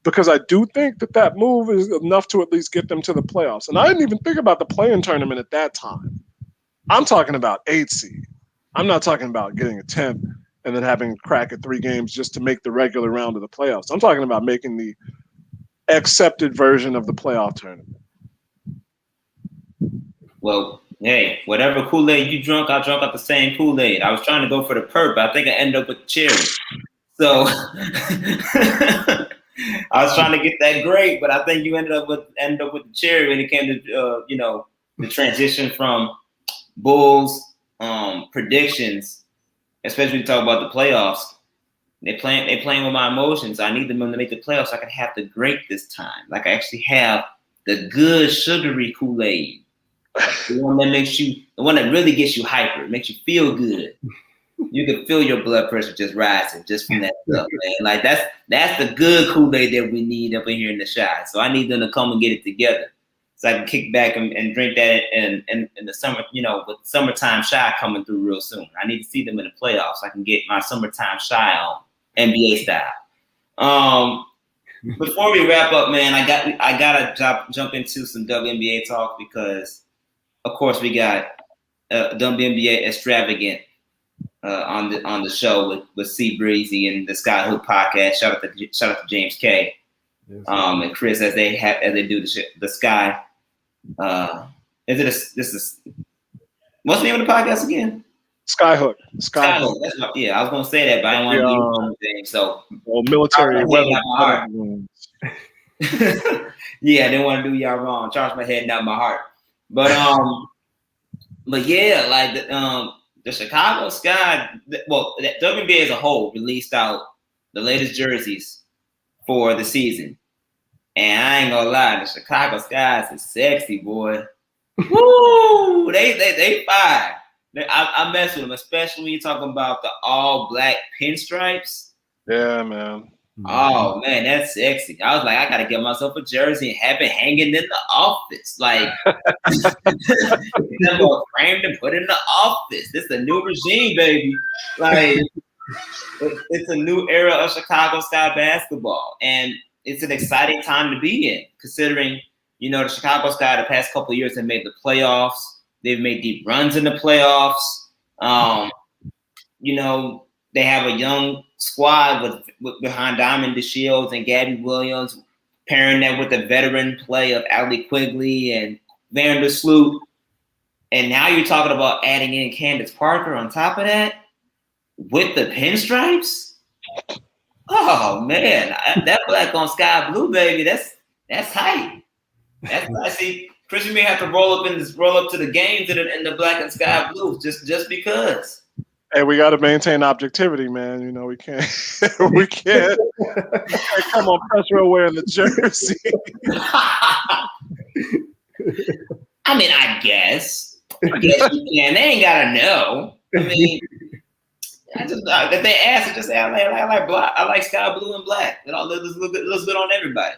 because I do think that move is enough to at least get them to the playoffs. And I didn't even think about the play-in tournament at that time. I'm talking about 8 seed. I'm not talking about getting a 10th and then having a crack at 3 games just to make the regular round of the playoffs. I'm talking about making the accepted version of the playoff tournament. Well, hey, whatever Kool-Aid you drunk, I drunk out the same Kool-Aid. I was trying to go for the perp, but I think I ended up with cherry. So I was trying to get that grape, but I think you ended up with the cherry when it came to the transition from Bulls predictions, especially when you talk about the playoffs. They playing with my emotions. I need them to make the playoffs so I can have the grape this time. Like I actually have the good sugary Kool-Aid. The one that really gets you hyper, makes you feel good. You can feel your blood pressure just rising just from that stuff, man. Like that's the good Kool-Aid that we need up in here in the shot. So I need them to come and get it together, so I can kick back and drink that in the summer, with summertime shy coming through real soon. I need to see them in the playoffs so I can get my summertime shy on NBA style. Before we wrap up, man, I gotta jump into some WNBA talk, because of course we got WNBA extravagant on the show with C Breezy and the Sky Hook podcast. Shout out to James K. Yes, and Chris as they do the Sky. What's the name of the podcast again? Skyhook. Skyhook. I was gonna say that, but I didn't want to do anything. So military weather. Yeah, I didn't want to do y'all wrong. Charge my head, not my heart. But yeah, like the Chicago Sky. Well, the WNBA as a whole released out the latest jerseys for the season, and I ain't gonna lie, the Chicago Skies is sexy, boy. Woo! They fire. I mess with them, especially when you're talking about the all black pinstripes. Yeah, man. Oh man, that's sexy. I was like, I gotta get myself a jersey and have it hanging in the office. Like framed and put in the office. This is a new regime, baby. Like it's a new era of Chicago Sky basketball. And it's an exciting time to be in, considering, the Chicago Sky the past couple of years have made the playoffs. They've made deep runs in the playoffs. They have a young squad with behind Diamond DeShields and Gabby Williams, pairing that with the veteran play of Allie Quigley and Vandersloot. And now you're talking about adding in Candace Parker on top of that with the pinstripes. Oh man, that black on sky blue, baby, that's tight. That's I see. Chris, you may have to roll up to the games in the black and sky blue just because. Hey, we got to maintain objectivity, man. We can't come on press row wearing the jersey. I mean, I guess you can. They ain't gotta know. I mean, if they ask, just say I like black. I like sky blue and black. It all looks good on everybody.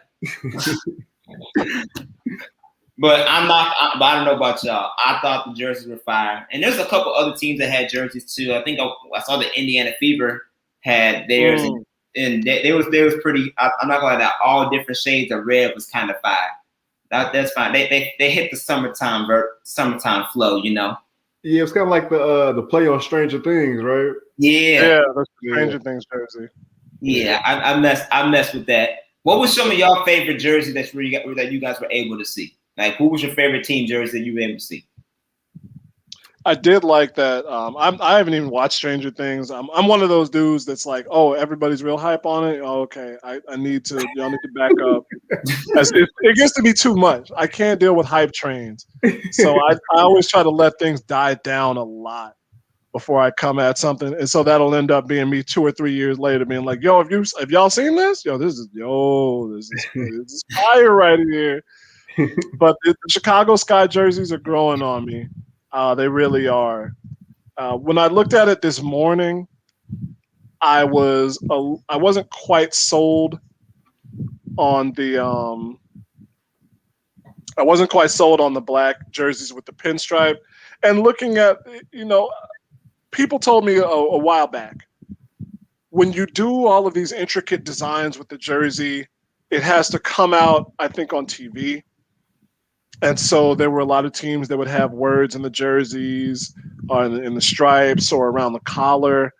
But but I don't know about y'all. I thought the jerseys were fire, and there's a couple other teams that had jerseys too. I think I saw the Indiana Fever had theirs, and they was pretty. I'm not gonna lie, all different shades of red was kind of fire. That's fine. They hit the summertime flow, you know. Yeah, it's kind of like the play on Stranger Things, right? Yeah, the Stranger Things jersey. Yeah, I messed with that. What was some of y'all favorite jerseys that you guys were able to see? Like, who was your favorite team jersey that you were able to see? I did like that. I haven't even watched Stranger Things. I'm one of those dudes that's like, oh, everybody's real hype on it. Oh, okay, y'all need to back up. It gets to be too much. I can't deal with hype trains, so I always try to let things die down a lot before I come at something, and so that'll end up being me 2 or 3 years later being like, yo, have y'all seen this? This is fire right here. But the Chicago Sky jerseys are growing on me. They really are. When I looked at it this morning, I wasn't quite sold on the I wasn't quite sold on the black jerseys with the pinstripe. And looking at, people told me a while back, when you do all of these intricate designs with the jersey, it has to come out, I think, on TV. And so there were a lot of teams that would have words in the jerseys, or in the stripes, or around the collar.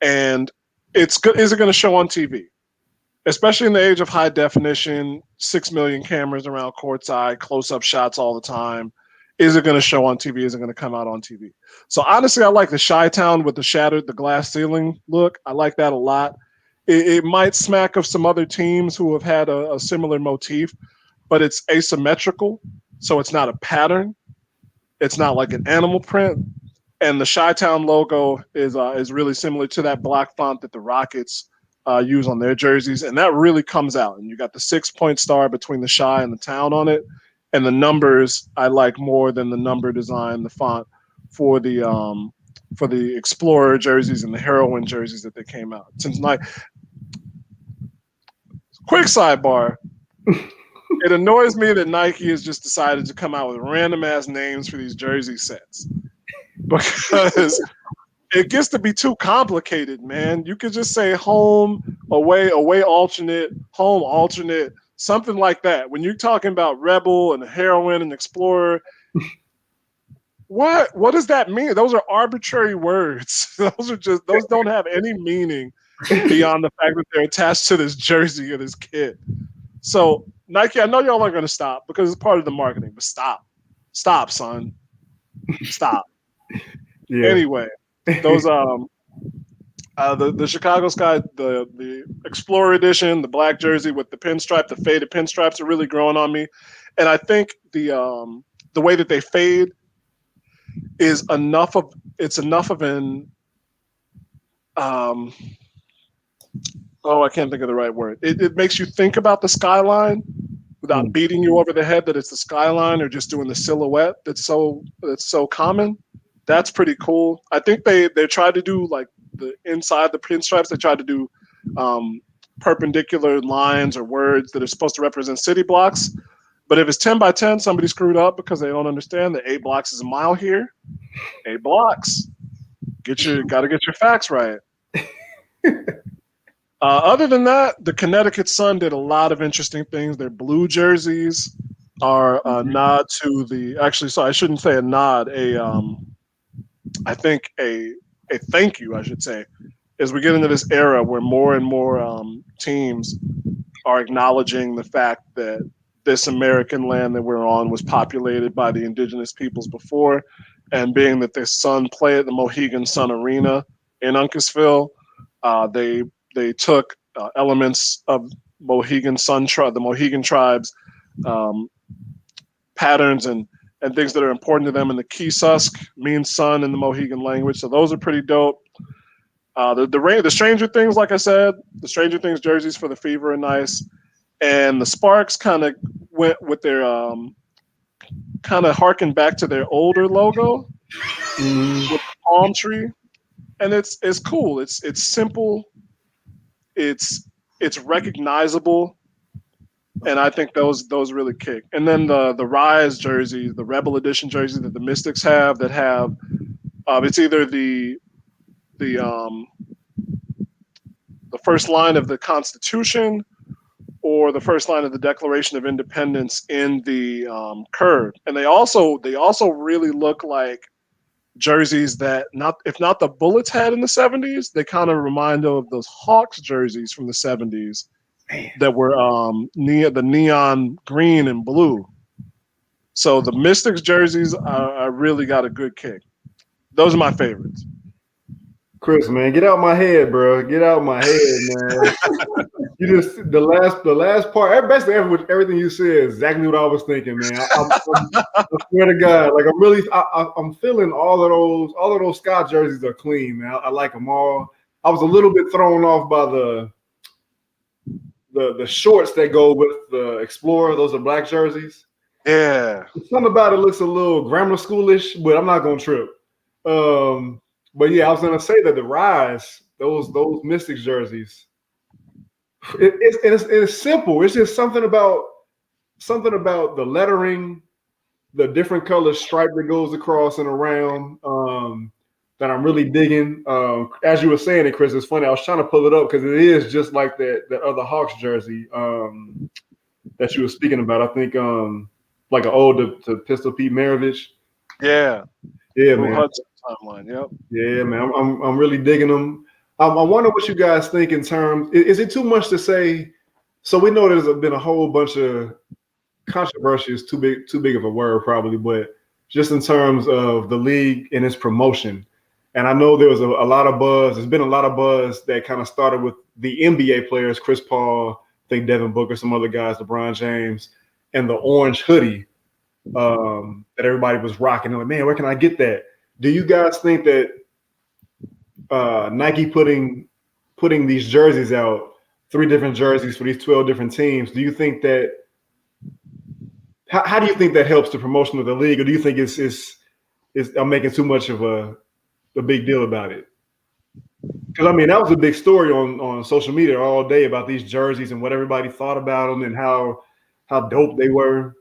And is it going to show on TV? Especially in the age of high definition, 6 million cameras around courtside, close-up shots all the time. Is it going to show on TV? Is it going to come out on TV? So honestly, I like the Chi-Town with the glass ceiling look. I like that a lot. It might smack of some other teams who have had a similar motif, but it's asymmetrical. So it's not a pattern. It's not like an animal print. And the Chi-Town logo is really similar to that block font that the Rockets use on their jerseys. And that really comes out. And you got the 6-point star between the Chi and the Town on it. And the numbers I like more than the number design, the font for the Explorer jerseys and the Heroine jerseys that they came out. Quick sidebar. It annoys me that Nike has just decided to come out with random ass names for these jersey sets, because it gets to be too complicated, man. You could just say home, away alternate, home alternate, something like that. When you're talking about Rebel and Heroine and Explorer, what does that mean? Those are arbitrary words. Those don't have any meaning beyond the fact that they're attached to this jersey or this kit. So Nike, I know y'all aren't going to stop because it's part of the marketing, but stop, son, stop. Yeah. Anyway, those the Chicago Sky, the Explorer edition, the black jersey with the pinstripe, the faded pinstripes are really growing on me, and I think the way that they fade is enough of an I can't think of the right word. It makes you think about the skyline without beating you over the head that it's the skyline, or just doing the silhouette that's so common. That's pretty cool. I think they tried to do, like, the inside the pinstripes, they tried to do perpendicular lines or words that are supposed to represent city blocks. But if it's 10 by 10, somebody screwed up because they don't understand that 8 blocks is a mile here. 8 blocks. Got to get your facts right. Other than that, the Connecticut Sun did a lot of interesting things. Their blue jerseys are a nod to the. Actually, sorry, I shouldn't say a nod. I think a thank you, I should say, as we get into this era where more and more teams are acknowledging the fact that this American land that we're on was populated by the indigenous peoples before, and being that their Sun play at the Mohegan Sun Arena in Uncasville, they took elements of Mohegan the Mohegan tribes, patterns and things that are important to them. And the Kisusk means sun in the Mohegan language. So those are pretty dope. The Stranger Things, like I said, the Stranger Things jerseys for the Fever are nice. And the Sparks kind of went with their, kind of harkened back to their older logo with the palm tree. And it's cool. It's simple. It's recognizable. And I think those really kick. And then the Rise jerseys, the Rebel Edition jerseys that the Mystics have, that have it's either the first line of the Constitution or the first line of the Declaration of Independence in the curve. And they also really look like jerseys that, not if not the Bullets had in the 70s, they kind of remind of those Hawks jerseys from the 70s that were the neon green and blue. So the Mystics jerseys I really got a good kick. Those are my favorites. Chris, man, get out my head, bro. Get out my head, man. You just the last part. Basically, everything you said is exactly what I was thinking, man. I swear to God, like I'm feeling all of those Scott jerseys are clean, man. I like them all. I was a little bit thrown off by the shorts that go with the Explorer. Those are black jerseys. Yeah, Something about it looks a little grammar schoolish, but I'm not gonna trip. But yeah, I was gonna say that the Rise, those Mystics jerseys, it's simple. It's just something about the lettering, the different color stripe that goes across and around that I'm really digging. As you were saying it, Chris, it's funny. I was trying to pull it up because it is just like that other Hawks jersey that you were speaking about. I think like an ode to Pistol Pete Maravich. Yeah, man. Hudson timeline. Yep. Yeah, man. I'm really digging them. I wonder what you guys think in terms. Is it too much to say? So we know there's been a whole bunch of controversy. Is too big of a word probably, but just in terms of the league and its promotion. And I know there was a lot of buzz. There's been a lot of buzz that kind of started with the NBA players, Chris Paul, I think Devin Booker, some other guys, LeBron James, and the orange hoodie that everybody was rocking. I'm like, man, where can I get that? Do you guys think that Nike putting these jerseys out, 3 different jerseys for these 12 different teams, do you think that how do you think that helps the promotion of the league, or do you think it's I'm making too much of a big deal about it? Because I mean, that was a big story on social media all day about these jerseys and what everybody thought about them and how dope they were.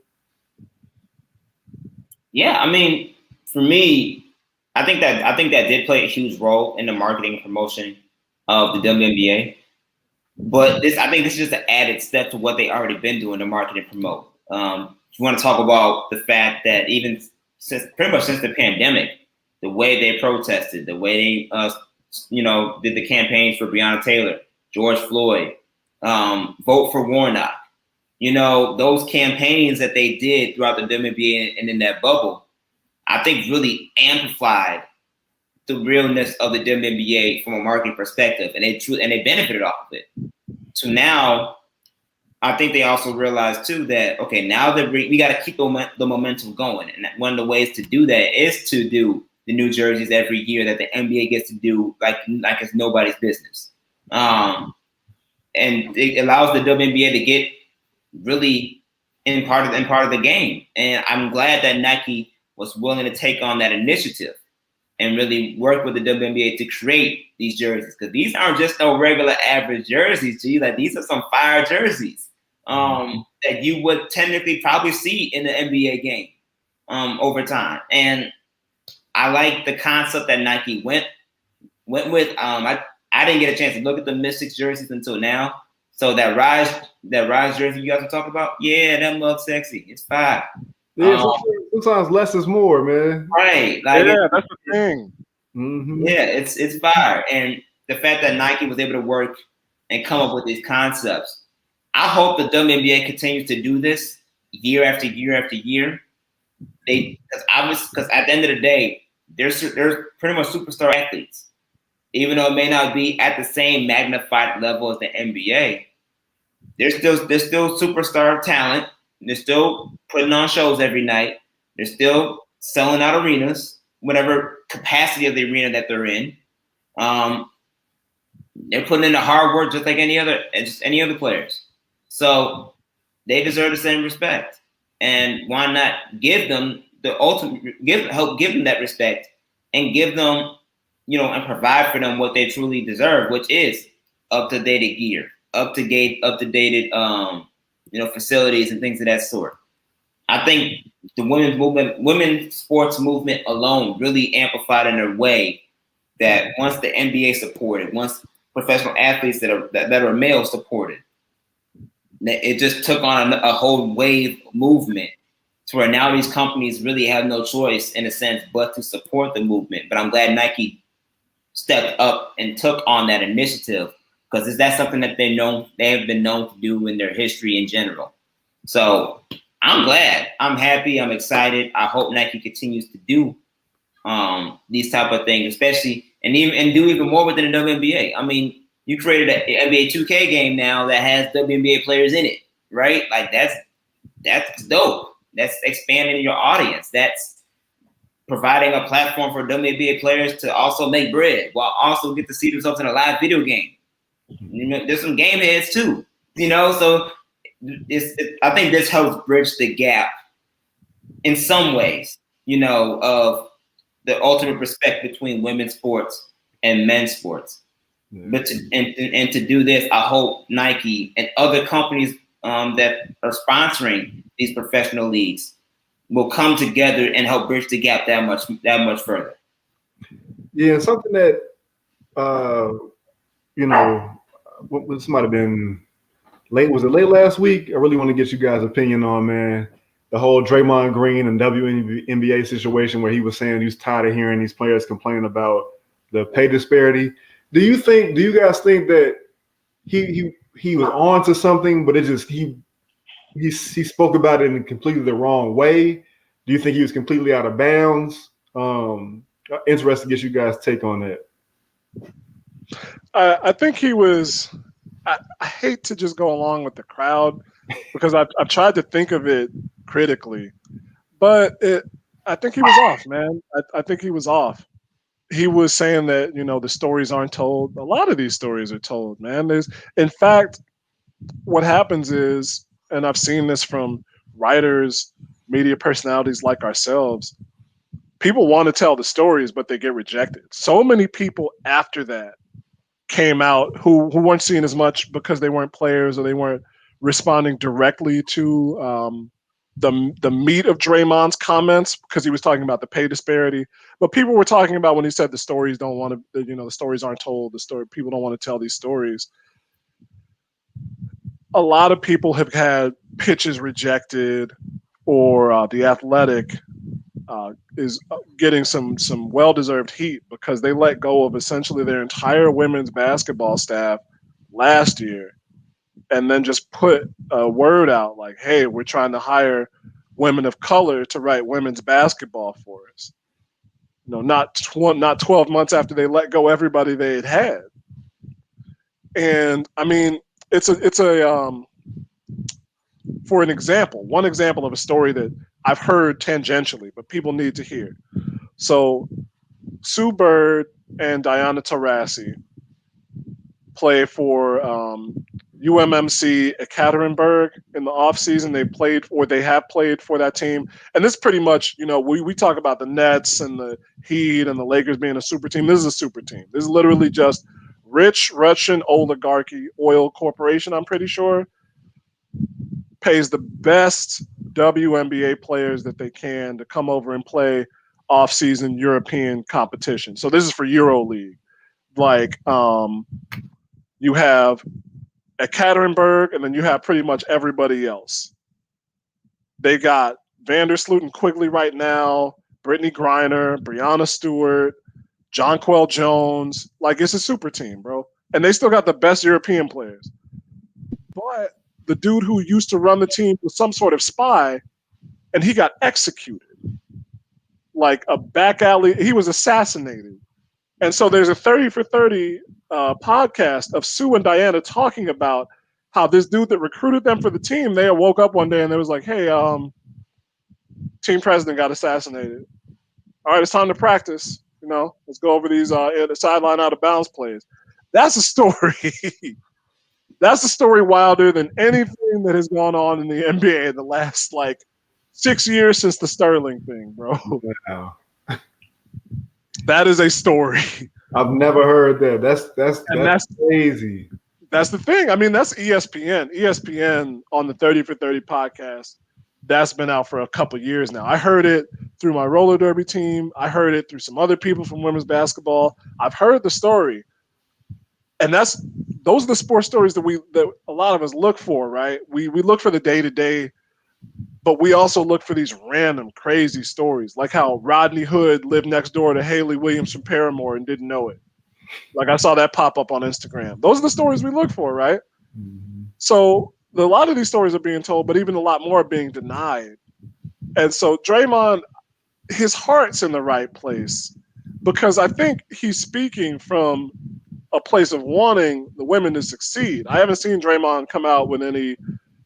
Yeah, I mean, for me, I think that did play a huge role in the marketing and promotion of the WNBA. But I think this is just an added step to what they already been doing to market and promote. If you want to talk about the fact that even pretty much since the pandemic, the way they protested, the way they did the campaigns for Breonna Taylor, George Floyd, vote for Warnock. Those campaigns that they did throughout the WNBA and in that bubble, I think really amplified the realness of the WNBA from a marketing perspective, and they benefited off of it. So now, I think they also realized too that okay, now that we got to keep the momentum going, and one of the ways to do that is to do the new jerseys every year that the NBA gets to do, like it's nobody's business, and it allows the WNBA to get really in part of the game. And I'm glad that Nike was willing to take on that initiative and really work with the WNBA to create these jerseys, because these aren't just no regular average jerseys. Like these are some fire jerseys that you would technically probably see in the NBA game over time. And I like the concept that Nike went with. I didn't get a chance to look at the Mystics jerseys until now. So that Rise jersey you guys were talking about, yeah, that looks sexy. It's fire. Yeah, sometimes less is more, man. Right. Like that's the thing. Mm-hmm. Yeah, it's fire. And the fact that Nike was able to work and come up with these concepts, I hope the WNBA continues to do this year after year after year. Because at the end of the day, they're pretty much superstar athletes. Even though it may not be at the same magnified level as the NBA, they're still superstar talent. They're still putting on shows every night. They're still selling out arenas, whatever capacity of the arena that they're in. They're putting in the hard work just like any other players. So they deserve the same respect. And why not give them the ultimate, help give them that respect and give them, and provide for them what they truly deserve, which is up-to-date gear, up-to-date facilities and things of that sort. I think the women's sports movement alone really amplified in a way that once the NBA supported, once professional athletes that are male supported, it just took on a whole wave movement to where now these companies really have no choice in a sense but to support the movement. But I'm glad Nike stepped up and took on that initiative, because that's something that they have been known to do in their history in general. So I'm glad, I'm happy, I'm excited. I hope Nike continues to do these type of things, especially and do even more within the WNBA. I mean, you created an NBA 2K game now that has WNBA players in it, right? Like that's dope. That's expanding your audience. That's providing a platform for WNBA players to also make bread while also get to see themselves in a live video game. There's some game heads too, so I think this helps bridge the gap in some ways, of the ultimate respect between women's sports and men's sports. But to do this, I hope Nike and other companies that are sponsoring these professional leagues will come together and help bridge the gap that much further. Yeah, something that this might have been late. Was it late last week? I really want to get you guys' opinion on, man, the whole Draymond Green and WNBA situation where he was saying he was tired of hearing these players complain about the pay disparity. Do you guys think that he was on to something, but it just he spoke about it in completely the wrong way? Do you think he was completely out of bounds? Interested to get you guys' take on that. I think he was. I hate to just go along with the crowd because I've tried to think of it critically, but I think he was off, man. I think he was off. He was saying that, the stories aren't told. A lot of these stories are told, man. In fact, what happens is, and I've seen this from writers, media personalities like ourselves, people want to tell the stories, but they get rejected. So many people after that came out who weren't seen as much because they weren't players or they weren't responding directly to the meat of Draymond's comments, because he was talking about the pay disparity. But people were talking about when he said the stories don't want to, the stories aren't told, people don't want to tell these stories. A lot of people have had pitches rejected, or The Athletic is getting some well-deserved heat because they let go of essentially their entire women's basketball staff last year, and then just put a word out like, hey, we're trying to hire women of color to write women's basketball for us. Not 12 months after they let go everybody they had. And I mean, it's a for an example, one example of a story that I've heard tangentially, but people need to hear. So Sue Bird and Diana Taurasi play for UMMC Ekaterinburg in the offseason. They have played for that team. And this pretty much, we talk about the Nets and the Heat and the Lakers being a super team. This is a super team. This is literally just rich Russian oligarchy oil corporation, I'm pretty sure, pays the best WNBA players that they can to come over and play off-season European competition. So this is for EuroLeague. Like, you have Ekaterinburg, and then you have pretty much everybody else. They got Vandersloot and Quigley right now, Brittany Griner, Brianna Stewart, Jonquel Jones. Like, it's a super team, bro. And they still got the best European players. But the dude who used to run the team was some sort of spy, and he got executed. Like a back alley. He was assassinated. And so there's a 30 for 30 podcast of Sue and Diana talking about how this dude that recruited them for the team, they woke up one day and they was like, hey, team president got assassinated. All right, it's time to practice. Let's go over these sideline out of bounds plays. That's a story. That's a story wilder than anything that has gone on in the NBA in the last 6 years since the Sterling thing, bro. Wow. That is a story. I've never heard that. That's crazy. That's the thing. I mean, that's ESPN. ESPN on the 30 for 30 podcast, that's been out for a couple years now. I heard it through my roller derby team. I heard it through some other people from women's basketball. I've heard the story. And those are the sports stories that a lot of us look for, right? We look for the day-to-day, but we also look for these random crazy stories, like how Rodney Hood lived next door to Haley Williams from Paramore and didn't know it. Like I saw that pop up on Instagram. Those are the stories we look for, right? Mm-hmm. So a lot of these stories are being told, but even a lot more are being denied. And so Draymond, his heart's in the right place because I think he's speaking from a place of wanting the women to succeed. I haven't seen Draymond come out with any,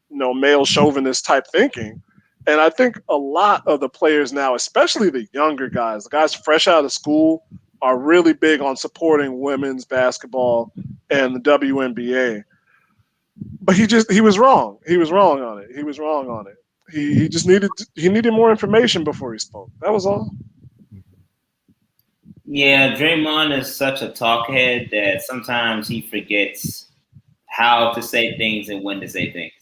male chauvinist type thinking. And I think a lot of the players now, especially the younger guys, the guys fresh out of school, are really big on supporting women's basketball and the WNBA. But he was wrong. He was wrong on it. He just needed more information before he spoke. That was all. Yeah, Draymond is such a talkhead that sometimes he forgets how to say things and when to say things.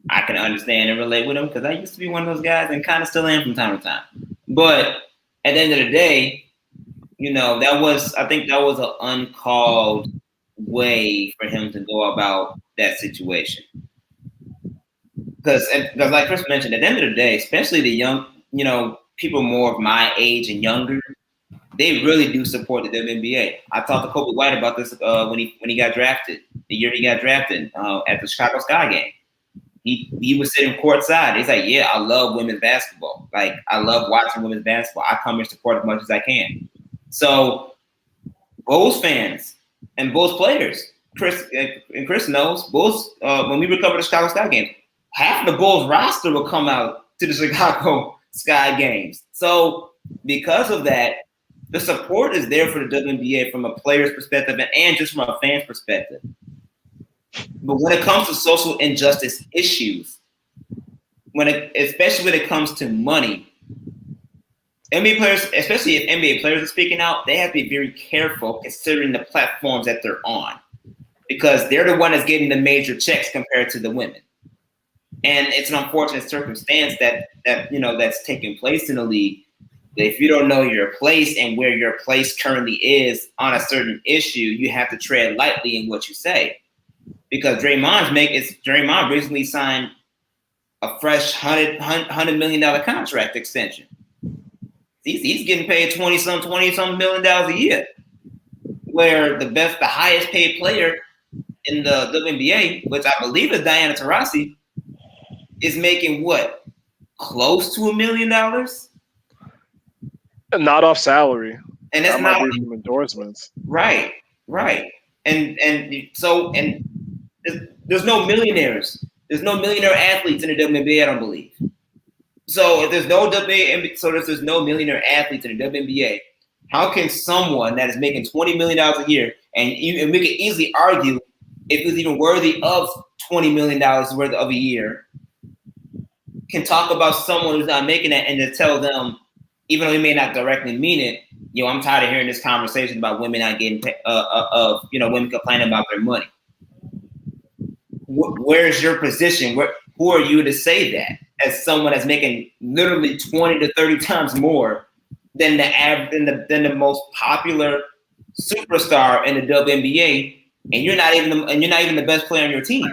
I can understand and relate with him because I used to be one of those guys and kind of still am from time to time. But at the end of the day, I think that was an uncalled way for him to go about that situation. Because like Chris mentioned, at the end of the day, especially the young, people more of my age and younger, they really do support the WNBA. I talked to Kobe White about this when he got drafted, the year he got drafted at the Chicago Sky game. He was sitting courtside. He's like, yeah, I love women's basketball. Like, I love watching women's basketball. I come here to support as much as I can. So, Bulls fans and Bulls players, Chris knows, Bulls, when we would cover the Chicago Sky games, half of the Bulls roster will come out to the Chicago Sky games. So, because of that, the support is there for the WNBA from a player's perspective and just from a fan's perspective. But when it comes to social injustice issues, especially when it comes to money, NBA players, especially if NBA players are speaking out, they have to be very careful considering the platforms that they're on, because they're the one that's getting the major checks compared to the women. And it's an unfortunate circumstance that's taking place in the league. If you don't know your place and where your place currently is on a certain issue, you have to tread lightly in what you say. Because Draymond recently signed a fresh $100 million contract extension. He's getting paid $20-some million a year. Where the highest paid player in the WNBA, which I believe is Diana Taurasi, is making what? Close to $1 million? Not off salary. And that's not even endorsements. Right. And there's no millionaires. There's no millionaire athletes in the WNBA, I don't believe. So if there's no there's no millionaire athletes in the WNBA, how can someone that is making $20 million a year, and we could easily argue if it was even worthy of $20 million worth of a year, can talk about someone who's not making that and to tell them, even though he may not directly mean it, I'm tired of hearing this conversation about women not getting women complaining about their money. Where's your position? Who are you to say that as someone that's making literally 20 to 30 times more than the most popular superstar in the WNBA, and you're not even the best player on your team?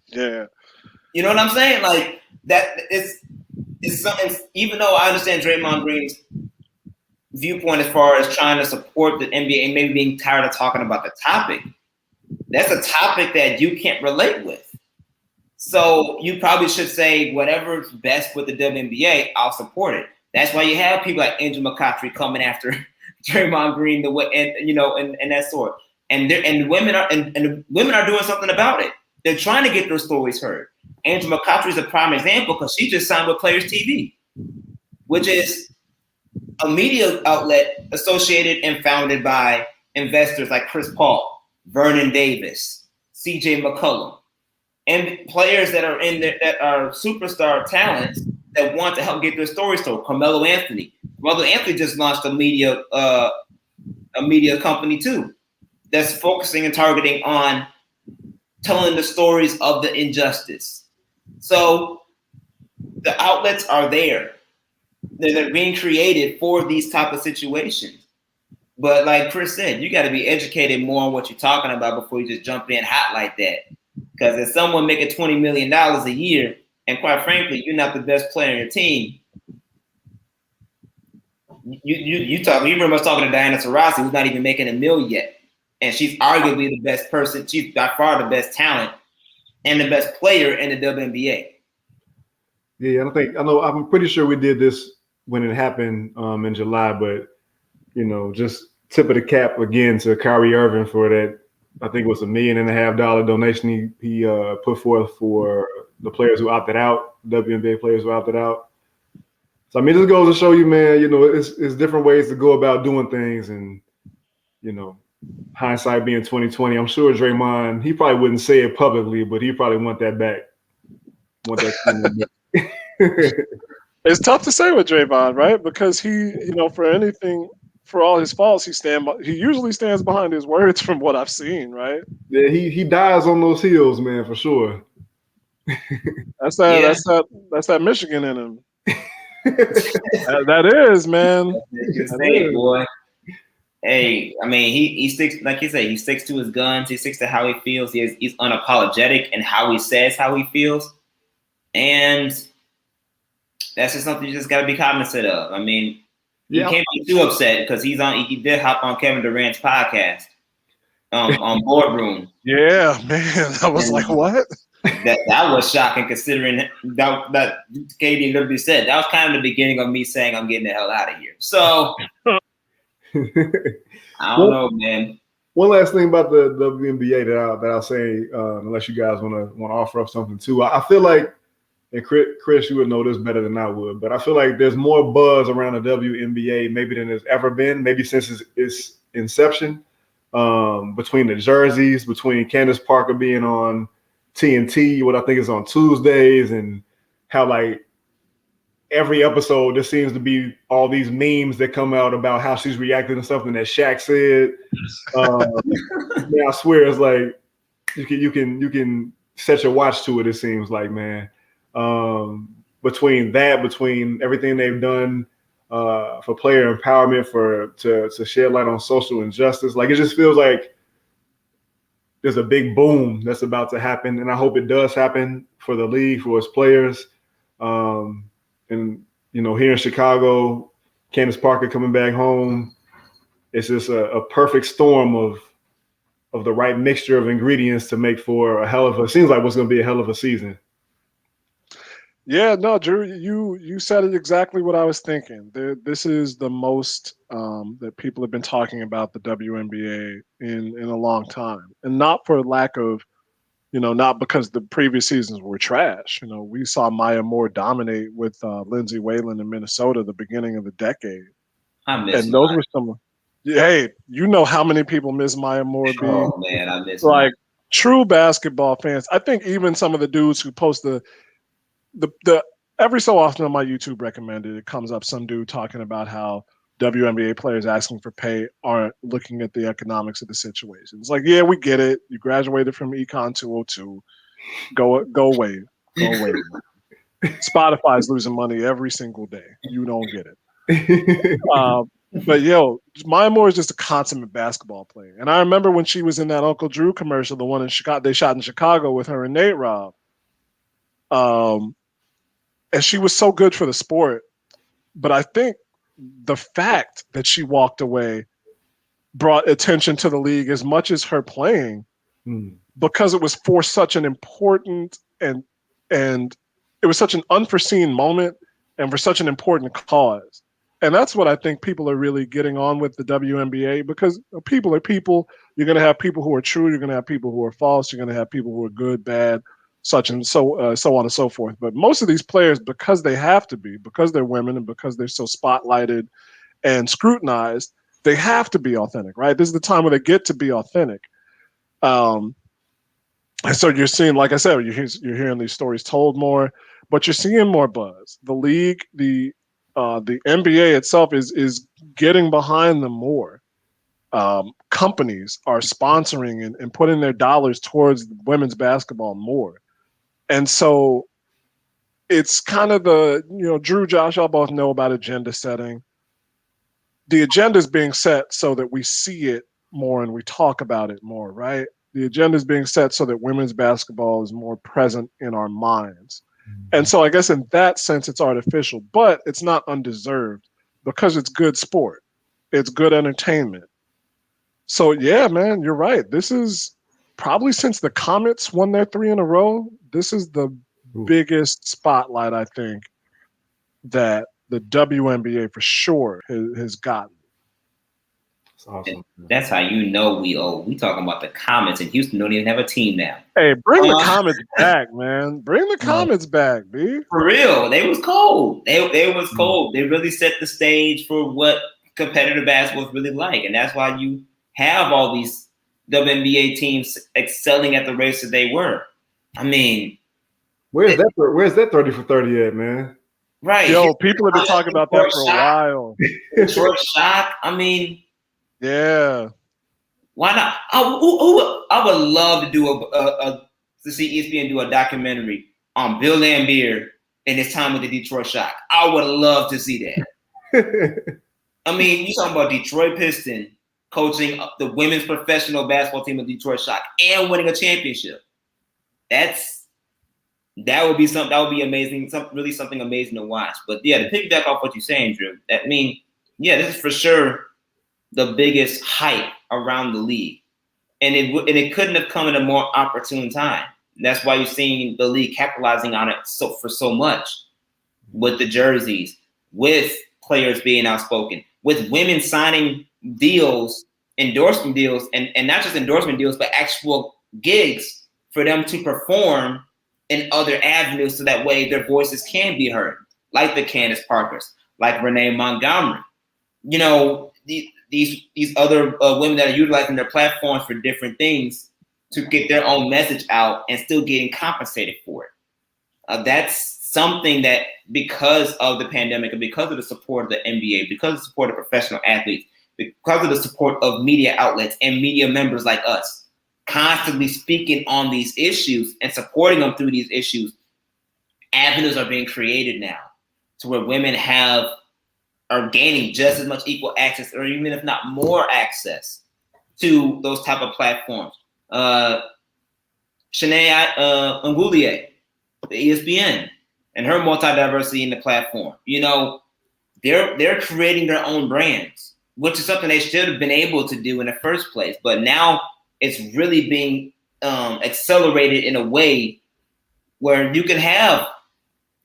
Yeah. You know what I'm saying? Like that it's something. Even though I understand Draymond Green's viewpoint as far as trying to support the NBA and maybe being tired of talking about the topic, that's a topic that you can't relate with. So you probably should say whatever's best with the WNBA, I'll support it. That's why you have people like Angel McCoughtry coming after Draymond Green, and that sort. And women are doing something about it. They're trying to get their stories heard. Angel McCoughtry is a prime example because she just signed with Players TV, which is a media outlet associated and founded by investors like Chris Paul, Vernon Davis, CJ McCollum, and players that are that are superstar talents that want to help get their stories told. Carmelo Anthony. Carmelo Anthony just launched a media company too. that's focusing and targeting on telling the stories of the injustice. So the outlets are there. They're being created for these type of situations. But like Chris said, you got to be educated more on what you're talking about before you just jump in hot like that. Because if someone making $20 million a year, and quite frankly, you're not the best player on your team, you remember us talking to Diana Taurasi, who's not even making $1 million yet. And she's arguably the best person. She's by far the best talent and the best player in the WNBA. Yeah, I'm pretty sure we did this when it happened in July, but just tip of the cap again to Kyrie Irving for that. I think it was $1.5 million donation he put forth for the players who opted out, WNBA players who opted out. So I mean, this goes to show you, man. It's different ways to go about doing things, and hindsight being 2020. I'm sure Draymond, he probably wouldn't say it publicly, but he probably want that back. It's tough to say with Draymond, right? Because he, for all his faults, he usually stands behind his words from what I've seen, right? Yeah, he dies on those heels, man, for sure. That's that Michigan in him. that is, man. Boy. Hey, I mean, he sticks, like you say, he sticks to his guns. He sticks to how he feels. He's unapologetic in how he says how he feels. And that's just something you just got to be cognizant of. I mean, you can't be too upset because he did hop on Kevin Durant's podcast on Boardroom. Yeah, man. I was like, what? That was shocking considering that KD literally said that was kind of the beginning of me saying I'm getting the hell out of here. So I don't know, man. One last thing about the WNBA that I'll say, unless you guys want to offer up something too, I feel like, and Chris, you would know this better than I would, but I feel like there's more buzz around the WNBA maybe than there's ever been, maybe since its inception. Between the jerseys, between Candace Parker being on TNT, what I think is on Tuesdays, and how like every episode there seems to be all these memes that come out about how she's reacting to something that Shaq said. Man, I swear it's like you can set your watch to it. It seems like, man. Between everything they've done for player empowerment, to shed light on social injustice, like it just feels like there's a big boom that's about to happen, and I hope it does happen for the league, for its players. And here in Chicago, Candace Parker coming back home, it's just a perfect storm of the right mixture of ingredients to make for seems like what's going to be a hell of a season. Yeah, no, Drew, you said it exactly what I was thinking. This is the most that people have been talking about the WNBA in a long time, and not for lack of, not because the previous seasons were trash. We saw Maya Moore dominate with Lindsay Whalen in Minnesota at the beginning of the decade. I miss and those were some. Hey, how many people miss Maya Moore? Oh man, I miss like true basketball fans. I think even some of the dudes who post the every so often on my YouTube recommended, it comes up some dude talking about how WNBA players asking for pay aren't looking at the economics of the situation. It's like, yeah, we get it. You graduated from Econ 202. Go away. Spotify's losing money every single day. You don't get it. But Maya Moore is just a consummate basketball player. And I remember when she was in that Uncle Drew commercial, the one in Chicago, they shot in Chicago with her and Nate Robb. And she was so good for the sport. But I think the fact that she walked away brought attention to the league as much as her playing, because it was for such an important and it was such an unforeseen moment and for such an important cause. And that's what I think people are really getting on with the WNBA, because people are people. You're going to have people who are true. You're going to have people who are false. You're going to have people who are good, bad, such and so on and so forth. But most of these players, because they have to be, because they're women and because they're so spotlighted and scrutinized, they have to be authentic, right? This is the time where they get to be authentic. And so you're seeing, like I said, you're hearing these stories told more, but you're seeing more buzz. The league, the NBA itself is getting behind them more. companies are sponsoring and putting their dollars towards women's basketball more. And so it's kind of Drew, Josh, y'all both know about agenda setting. The agenda is being set so that we see it more and we talk about it more, right? The agenda is being set so that women's basketball is more present in our minds. And so I guess in that sense, it's artificial, but it's not undeserved because it's good sport. It's good entertainment. So yeah, man, you're right. This is probably since the Comets won their 3 in a row, this is the biggest spotlight, I think, that the WNBA for sure has gotten. That's awesome. That's how you know we old. We talking about the Comets, and Houston don't even have a team now. Hey, bring the Comets back, man. Bring the Comets back, B. For real, they was cold. They was cold. They really set the stage for what competitive basketball is really like, and that's why you have all these WNBA teams excelling at the race that they were. I mean, where's that 30 for 30 at, man? Right. Yo, people have been talking about that for a while. Short shot. I mean, yeah. Why not? I would love to do to see ESPN do a documentary on Bill Laimbeer and his time with the Detroit Shock. I would love to see that. I mean, you talking about Detroit Pistons coaching the women's professional basketball team of Detroit Shock and winning a championship. That would be something. That would be amazing. Really something amazing to watch. But yeah, to piggyback off what you're saying, Drew. I mean, yeah, this is for sure the biggest hype around the league, and it couldn't have come at a more opportune time. That's why you're seeing the league capitalizing on it for so much, with the jerseys, with players being outspoken, with women signing deals, endorsement deals, and not just endorsement deals, but actual gigs for them to perform in other avenues, so that way their voices can be heard, like the Candace Parkers, like Renee Montgomery. You know, these other women that are utilizing their platforms for different things to get their own message out and still getting compensated for it. That's something that, because of the pandemic and because of the support of the NBA, because of the support of professional athletes, because of the support of media outlets and media members like us, constantly speaking on these issues and supporting them through these issues, avenues are being created now to where women are gaining just as much equal access, or even if not more access, to those type of platforms. Shanae Ngoulier, the ESPN, and her multi-diversity in the platform. You know, they're creating their own brands, which is something they should have been able to do in the first place. But now it's really being accelerated in a way where you can have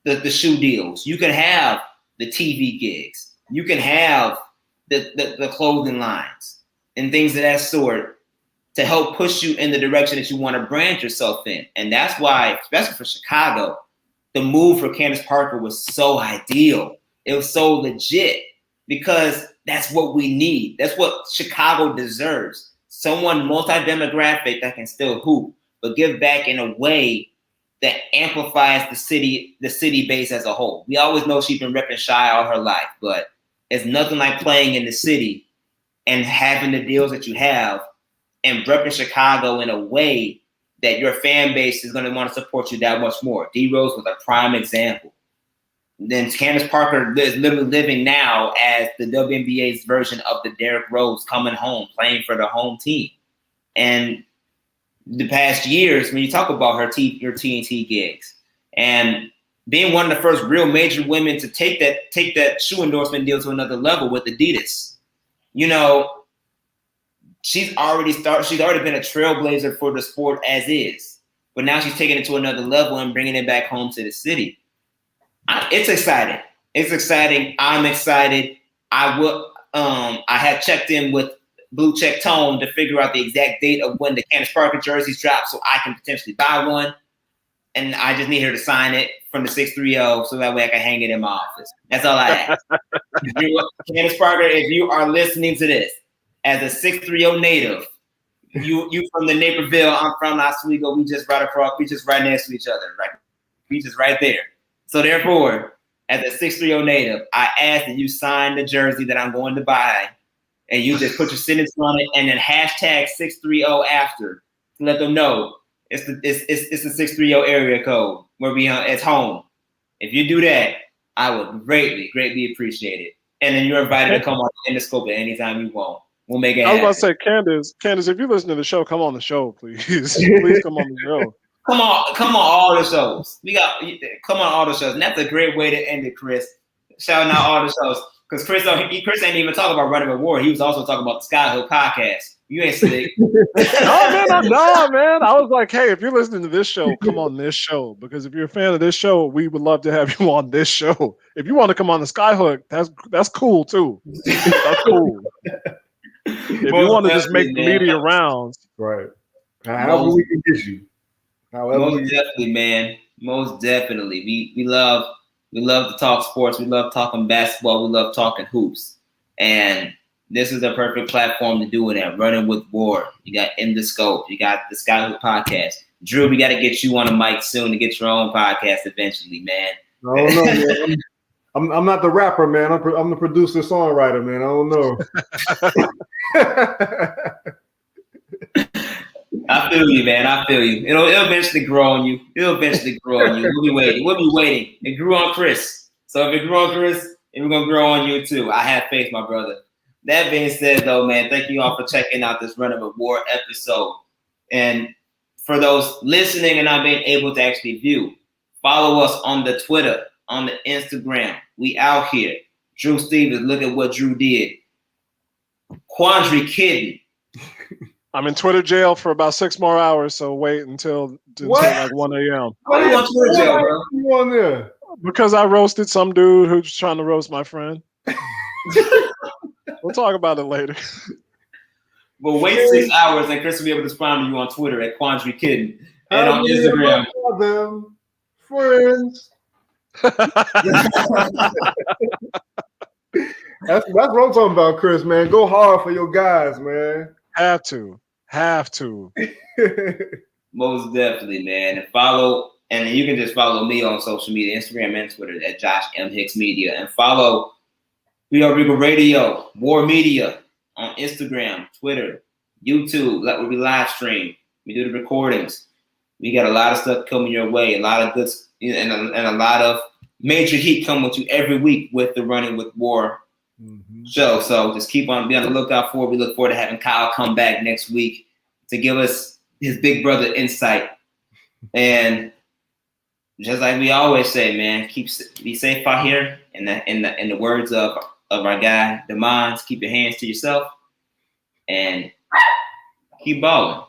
the shoe deals, you can have the TV gigs, you can have the clothing lines and things of that sort to help push you in the direction that you want to brand yourself in. And that's why, especially for Chicago, the move for Candace Parker was so ideal. It was so legit because that's what we need. That's what Chicago deserves. Someone multi-demographic that can still hoop, but give back in a way that amplifies the city base as a whole. We always know she's been repping Shy all her life, but it's nothing like playing in the city and having the deals that you have and repping Chicago in a way that your fan base is going to want to support you that much more. D Rose was a prime example. Then Candace Parker is literally living now as the WNBA's version of the Derrick Rose coming home, playing for the home team. And the past years, when you talk about your TNT gigs and being one of the first real major women to take that shoe endorsement deal to another level with Adidas, you know, she's already been a trailblazer for the sport as is, but now she's taking it to another level and bringing it back home to the city. It's exciting. It's exciting. I'm excited. I had checked in with Blue Check Tone to figure out the exact date of when the Candace Parker jerseys drop so I can potentially buy one. And I just need her to sign it from the 630 so that way I can hang it in my office. That's all I ask. Candace Parker, if you are listening to this as a 630 native, you from the Naperville, I'm from Oswego, we just right next to each other, right? We just right there. So therefore, as a 630 native, I ask that you sign the jersey that I'm going to buy and you just put your sentence on it, and then hashtag 630 after to let them know it's the 630 area code where it's home. If you do that, I would greatly appreciate it. And then you're invited to come on the Endoscope at any time you want. We'll make it happen. I was about to say, Candace, if you listen to the show, come on the show, please. Please come on the show. Come on all the shows. Come on all the shows. And that's a great way to end it, Chris. Shouting out all the shows. Because Chris ain't even talking about Runnin with WARR. He was also talking about the Skyhook podcast. You ain't slick. No, man. I was like, hey, if you're listening to this show, come on this show. Because if you're a fan of this show, we would love to have you on this show. If you want to come on the Skyhook, that's cool too. That's cool. If you want to just make the media rounds, right? However we can get you. Most definitely, man. Most definitely. We love to talk sports. We love talking basketball. We love talking hoops. And this is the perfect platform to do it at. Runnin with WARR. You got Endoscope. You got the Skyhook podcast. Drew, we got to get you on a mic soon to get your own podcast eventually, man. I don't know, man. I'm not the rapper, man. I'm the producer songwriter, man. I don't know. I feel you, man. I feel you. It'll eventually grow on you. We'll be waiting. It grew on Chris. So if it grew on Chris, we're going to grow on you too. I have faith, my brother. That being said, though, man, thank you all for checking out this Runnin with WARR episode. And for those listening and not being able to actually view, follow us on the Twitter, on the Instagram. We out here. Drew Stevens, look at what Drew did. Quandary Kitten. I'm in Twitter jail for about 6 more hours, so wait until like 1 a.m. Why are you on Twitter jail, bro? You on there? Because I roasted some dude who's trying to roast my friend. We'll talk about it later. But wait 6 hours, and Chris will be able to respond to you on Twitter at Quandary Kitten and on Instagram. Them friends. That's what I'm talking about, Chris, man. Go hard for your guys, man. Have to. Most definitely, man. And you can just follow me on social media, Instagram and Twitter at Josh M. Hicks Media. And follow Rio Rico Radio, WARR Media on Instagram, Twitter, YouTube. Where we live stream. We do the recordings. We got a lot of stuff coming your way, a lot of good and a lot of major heat coming with you every week with the Runnin with WARR show. So just be on the lookout for it. We look forward to having Kyle come back next week to give us his big brother insight. And just like we always say, man, be safe out here. In the words of our guy Demons, keep your hands to yourself and keep balling.